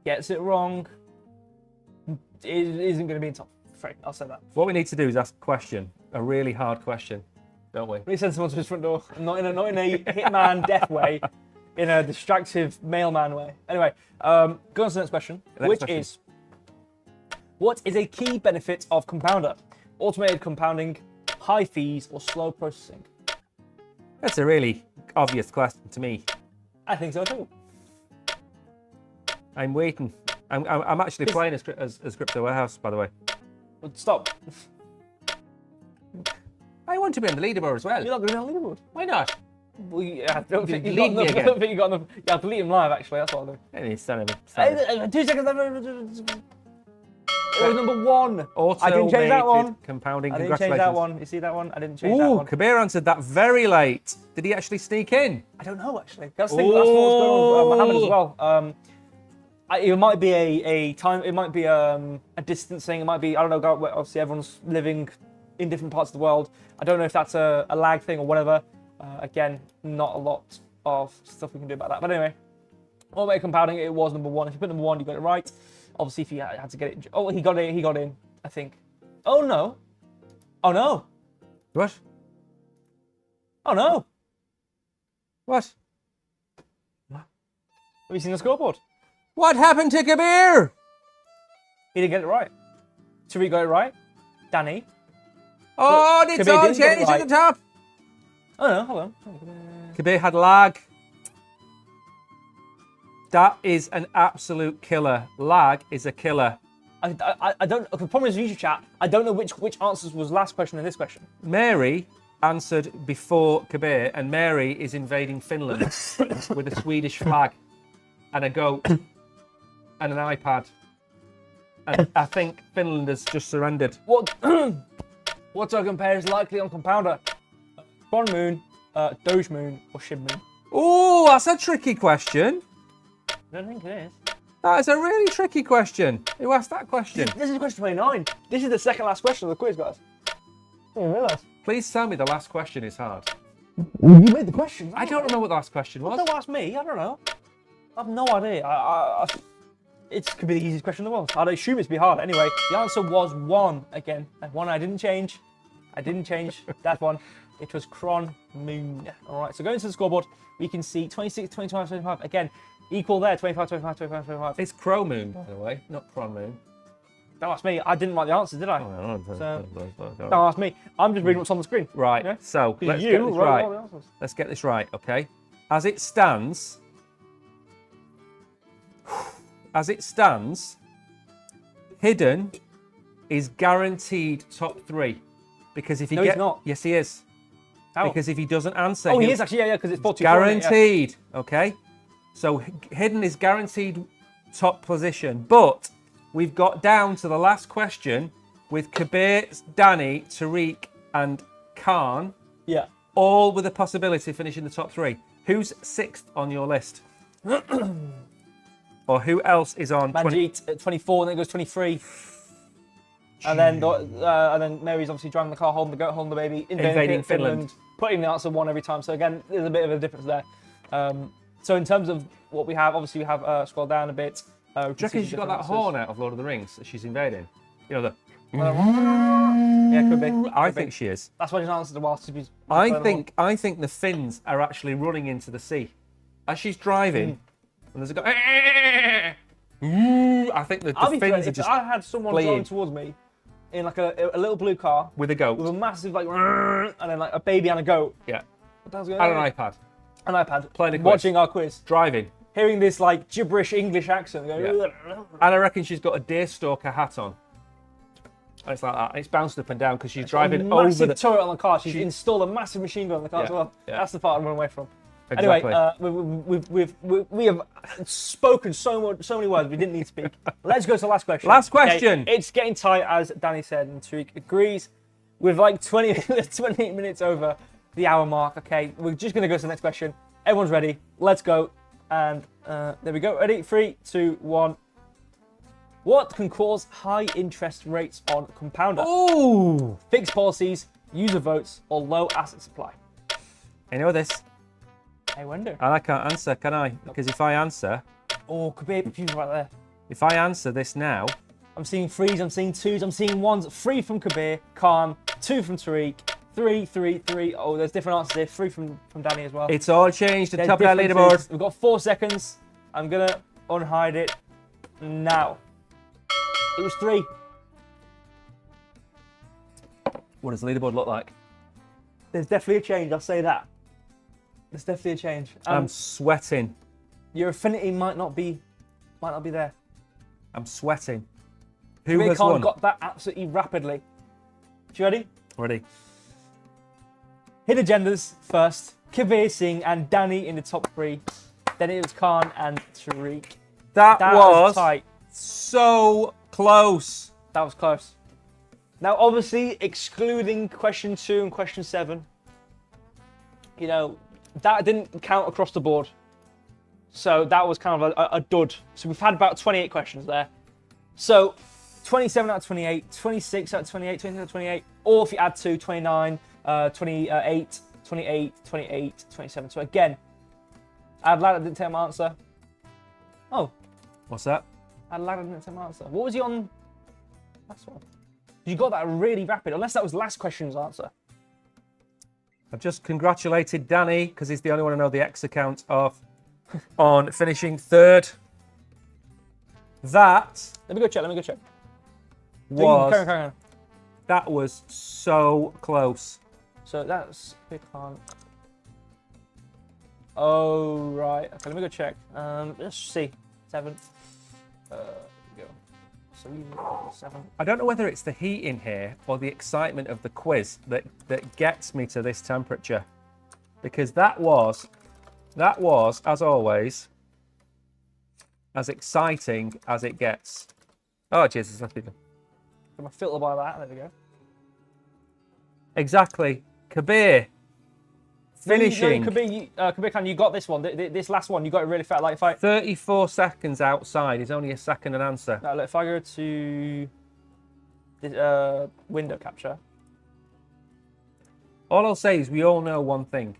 Gets it wrong. It isn't going to be in top 3. I'll say that. What we need to do is ask a question, a really hard question, don't we? We send someone to his front door, not in a hitman death way, in a distractive mailman way. Anyway, go on to the next question, is, what is a key benefit of Compounder? Automated compounding, high fees, or slow processing? That's a really obvious question to me. I think so too. I'm waiting. I'm actually playing as Crypto Warehouse, by the way. But stop. I want to be on the leaderboard as well. You're not going to be on the leaderboard. Why not? Well, I don't think you Delete me again. I don't think you got enough. You have to delete him live, actually. That's what I'll do. Any son of a... 2 seconds. It was number 1. I didn't change that one. Compounding. I didn't change that one. You see that one? I didn't change that one. Kabir answered that very late. Did he actually sneak in? I don't know, actually. That's the thing. That's what was going on with Mohammed as well. It might be a time. It might be a distance thing. It might be, I don't know. Obviously, everyone's living in different parts of the world. I don't know if that's a lag thing or whatever. Again, not a lot of stuff we can do about that. But anyway, automated compounding. It was number 1. If you put number 1, you got it right. Obviously, if you had to get it, oh, he got it. He got in. I think. Oh no. Oh no. What? Oh no. What? Have you seen the scoreboard? What happened to Kabir? He didn't get it right. Tariq got it right. Danny. Oh, it's all changed at the top. Oh no, hold on. Kabir had lag. That is an absolute killer. Lag is a killer. I don't. The problem is YouTube chat. I don't know which answers was last question and this question. Mary answered before Kabir, and Mary is invading Finland with a Swedish flag and a goat and an iPad. And I think Finland has just surrendered. What token pair is likely on Compounder? Tron Moon, Doge Moon, or Shib Moon? Oh, that's a tricky question. I don't think it is. That is a really tricky question. Who asked that question? This is question 29. This is the second last question of the quiz, guys. I didn't realise. Please tell me the last question is hard. You made the question. I don't remember what the last question was. Don't ask me. I don't know. I have no idea. It could be the easiest question in the world. I'd assume it's be hard. Anyway, the answer was 1 again. And 1 I didn't change. That one. It was Cron Moon. All right, so going to the scoreboard, we can see 26, 25, 25. Again, equal there, 25, 25, 25, 25. It's Crow Moon, by the way, not Cron Moon. Don't ask me. I didn't write the answers, did I? So, don't ask me. I'm just reading what's on the screen. Right, Yeah? so let's You get this wrote right. all the answers. Let's get this right, okay? As it stands, Hidden is guaranteed top 3. Because if he No, he's not. Yes, he is. How? Because if he doesn't answer, Oh, he is actually, yeah, because it's 42. guaranteed, okay? So Hidden is guaranteed top position, but we've got down to the last question with Kabir, Danny, Tariq, and Khan, Yeah. all with the possibility of finishing the top 3. Who's 6th on your list? Or who else is on? Manjeet at 24, and then it goes 23. And then Mary's obviously driving the car, holding the goat, holding the baby, invading Finland, putting the answer 1 every time. So again, there's a bit of a difference there. So in terms of what we have, obviously we have scroll down a bit. Do you reckon she's got that horn out of Lord of the Rings that she's invading? You know the. Yeah, could be. I think she is. That's why she's answered whilst she's. I think the Finns are actually running into the sea as she's driving. And there's a guy. I think the Finns are just. I had someone driving towards me in like a little blue car with a goat, with a massive like, and then like a baby and a goat. Yeah. What going on? And an iPad. An iPad. Playing a quiz. Watching our quiz. Driving. Hearing this like gibberish English accent. Going, And I reckon she's got a deerstalker hat on. And it's like that. And it's bouncing up and down because she's driving over the turret on the car. She's installed a massive machine gun on the car as well. Yeah. That's the part I'm running away from. Exactly. Anyway, we have spoken so many words we didn't need to speak. Let's go to the last question. Last question. Okay, it's getting tight, as Danny said, and Tariq agrees. With like 28 minutes over the hour mark. Okay, we're just going to go to the next question. Everyone's ready. Let's go. And there we go. Ready? 3, 2, 1. What can cause high interest rates on compounder? Ooh. Fixed policies, user votes, or low asset supply? I know this. I wonder. And I can't answer, can I? Because if I answer... Oh, could be a few right there. If I answer this now... I'm seeing 3s, I'm seeing 2s, I'm seeing 1s. 3 from Kabir, Khan, 2 from Tariq, 3, 3, 3. Oh, there's different answers here. 3 from Danny as well. It's all changed to top of that leaderboard. We've got 4 seconds. I'm going to unhide it now. It was 3. What does the leaderboard look like? There's definitely a change, I'll say that. There's definitely a change. I'm sweating. Your affinity might not be there. I'm sweating. Who Kabir has Khan won? got that absolutely rapidly. You ready? Ready. Hid agendas first. Kabir Singh and Danny in the top 3. Then it was Khan and Tariq. That was tight. So close. That was close. Now, obviously, excluding question 2 and question 7, you know, that didn't count across the board. So that was kind of a dud. So we've had about 28 questions there. So 27 out of 28, 26 out of 28, 26 out of 28, or if you add 2, 29, 28, 28, 28, 27. So again, I'd like I didn't take my answer. Oh. What's that? I'd like I didn't take my answer. What was he on last one? You got that really rapid, unless that was last question's answer. I've just congratulated Danny, because he's the only one I know the X account of, on finishing 3rd. That... Let me go check. Was... Carry on. That was so close. So that's... Oh, right. Okay, let me go check. Let's see. 7. Here we go. So 7. I don't know whether it's the heat in here or the excitement of the quiz that gets me to this temperature. Because that was, as always, as exciting as it gets. Oh, Jesus, that's even. Got my filter by that. There we go. Exactly. Kabir. Finishing. Kabir Khan, you got this one. This last one, you got it really fast. Like if I 34 seconds outside is only a second an answer. Now, look, if I go to this, window capture. All I'll say is we all know one thing.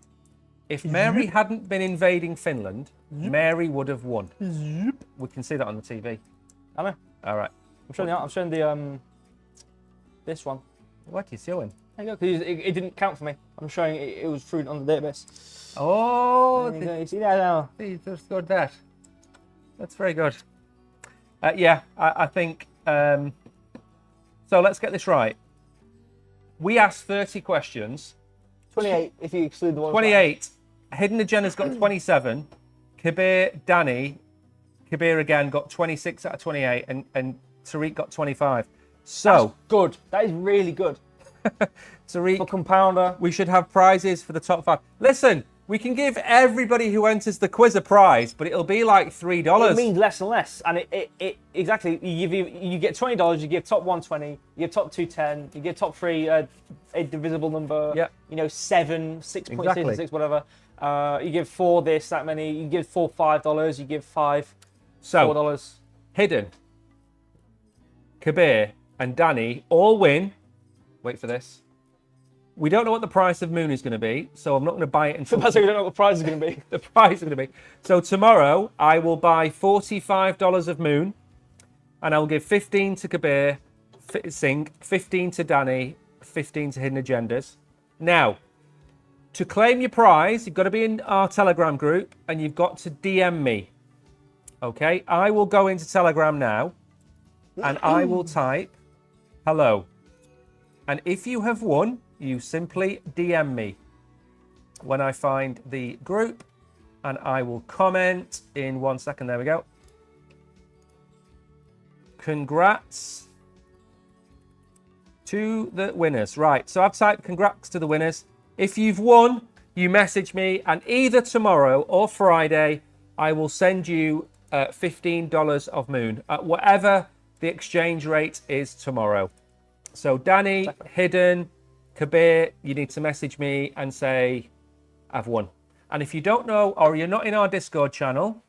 If Mary hadn't been invading Finland, Mary would have won. We can see that on the TV. I know. All right. I'm showing the this one. What are you showing? There you go, because it didn't count for me. I'm showing it was fruit on the database. Oh, you see that now? See, just got that. That's very good. Yeah, I think. So let's get this right. We asked 30 questions. 28 if you exclude the one. 28. Hidden Agenda's got 27. Kabir, Danny, Kabir again got 26 out of 28, and Tariq got 25. So that's good. That is really good. Tariq, for compounder, we should have prizes for the top 5. Listen, we can give everybody who enters the quiz a prize, but it'll be like $3. It means less and less, and it exactly. You get $20. You give top 120. You give top 210. You give top 3 a divisible number. Yeah. 7, 6.6, Exactly. 6, whatever. You give 4 this, that many. You give 4 $5. You give 5 $4. Hidden, Kabir, and Danny all win. Wait for this. We don't know what the price of Moon is going to be, so I'm not going to buy it until... That's why we don't know what the prize is going to be. The price is going to be. So tomorrow, I will buy $45 of Moon, and I will give 15 to Kabir, Singh, 15 to Danny, 15 to Hidden Agendas. Now, to claim your prize, you've got to be in our Telegram group, and you've got to DM me. Okay? I will go into Telegram now, and I will type, hello. And if you have won, you simply DM me when I find the group, and I will comment in 1 second. There we go. Congrats to the winners. Right, so I've typed congrats to the winners. If you've won, you message me, and either tomorrow or Friday, I will send you $15 of Moon at whatever the exchange rate is tomorrow. So Danny, Hidden, Kabir, you need to message me and say, I've won. And if you don't know, or you're not in our Discord channel,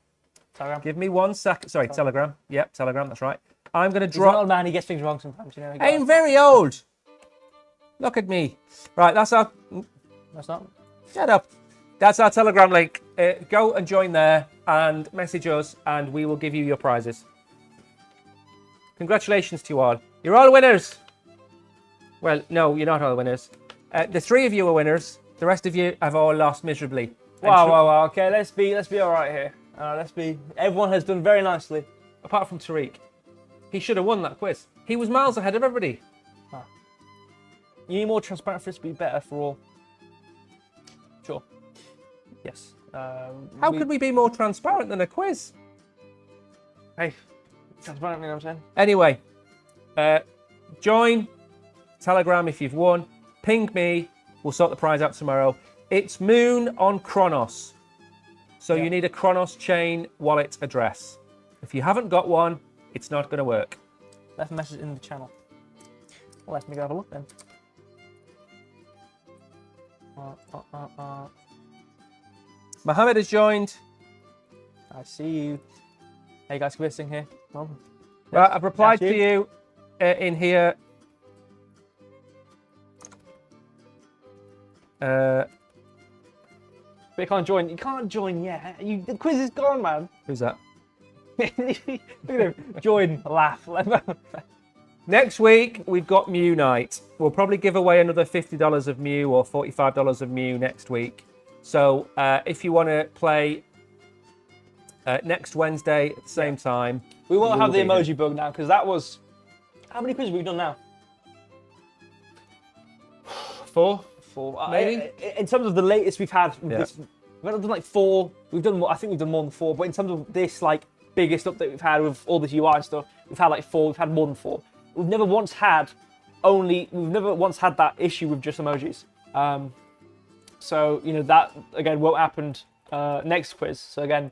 Telegram. Give me 1 second. Sorry, Telegram. Yep, Telegram, that's right. I'm going to drop... He's an old man, he gets things wrong sometimes, I'm very old. Look at me. Right, that's our... That's not... Shut up. That's our Telegram link. Go and join there and message us, and we will give you your prizes. Congratulations to you all. You're all winners. Well, no, you're not all winners. The 3 of you are winners. The rest of you have all lost miserably. Wow. Okay, let's be all right here. Everyone has done very nicely. Apart from Tariq. He should have won that quiz. He was miles ahead of everybody. You need more transparent for this to be better for all. Sure. Yes. How could we be more transparent than a quiz? Hey, transparent, you know what I'm saying? Anyway, join Telegram if you've won. Ping me. We'll sort the prize out tomorrow. It's Moon on Kronos. So you need a Kronos chain wallet address. If you haven't got one, it's not going to work. Left a message in the channel. Well, let me go have a look then. Mohammed has joined. I see you. Hey guys, can we sing here? Right, I've replied to you in here. But you can't join. You can't join yet. The quiz is gone, man. Who's that? Look at him. Join, laugh. Next week, we've got Mew Night. We'll probably give away another $50 of Mew or $45 of Mew next week. So if you want to play next Wednesday at the same time. We won't have the emoji bug now, because that was... How many quizzes have we done now? 4? Maybe. In terms of the latest we've had, we've done like 4. We've done, I think we've done more than 4. But in terms of this like biggest update we've had with all this UI and stuff, we've had like 4. We've had more than 4. We've never once had that issue with just emojis. So that again won't happen next quiz. So again,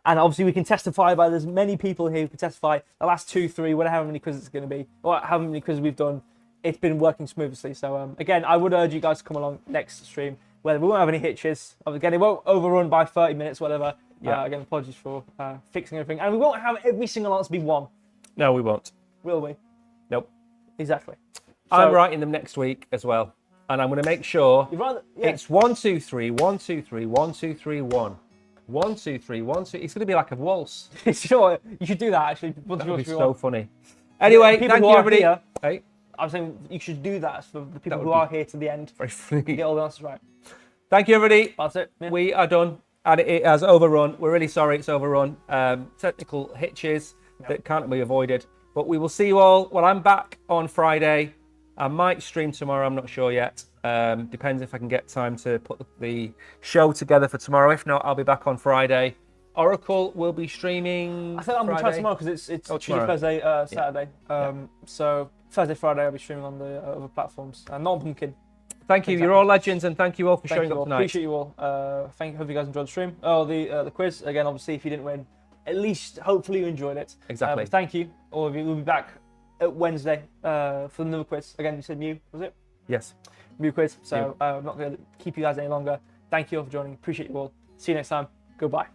and obviously we can testify by there's many people here who can testify. The last 2, 3, whatever how many quizzes it's going to be, or how many quizzes we've done. It's been working smoothly. So again, I would urge you guys to come along next stream where we won't have any hitches. Again, it won't overrun by 30 minutes, whatever. Yeah. Again, apologies for fixing everything. And we won't have every single answer be 1. No, we won't. Will we? Nope. Exactly. So, I'm writing them next week as well. And I'm going to make sure it's 1, 2, 3, 1, 2, 3, 1, 2, 3, 1. 1, 2, 3, 1, 2. It's going to be like a waltz. You know what? You should do that actually. That would be so funny. Anyway, people thank who you, are everybody. here, Hey, I'm saying you should do that for the people would who be are here to the end. very funny. Get all the answers right. Thank you, everybody. That's it. Yeah. We are done, and it has overrun. We're really sorry it's overrun. Technical hitches that can't be avoided. But we will see you all. Well, I'm back on Friday. I might stream tomorrow. I'm not sure yet. Depends if I can get time to put the show together for tomorrow. If not, I'll be back on Friday. Oracle will be streaming. I think I'm gonna try tomorrow because it's Tuesday, Thursday, Saturday. So Thursday, Friday, I'll be streaming on the other platforms. Not on Pumpkin. Thank you. You're all legends, and thank you all for showing up tonight. Appreciate you all. Hope you guys enjoyed the stream. Oh, the quiz again. Obviously, if you didn't win, at least hopefully you enjoyed it. Exactly. Thank you, all of you. We'll be back at Wednesday for another quiz. Again, you said Mew, was it? Yes. Mew quiz. So I'm not going to keep you guys any longer. Thank you all for joining. Appreciate you all. See you next time. Goodbye.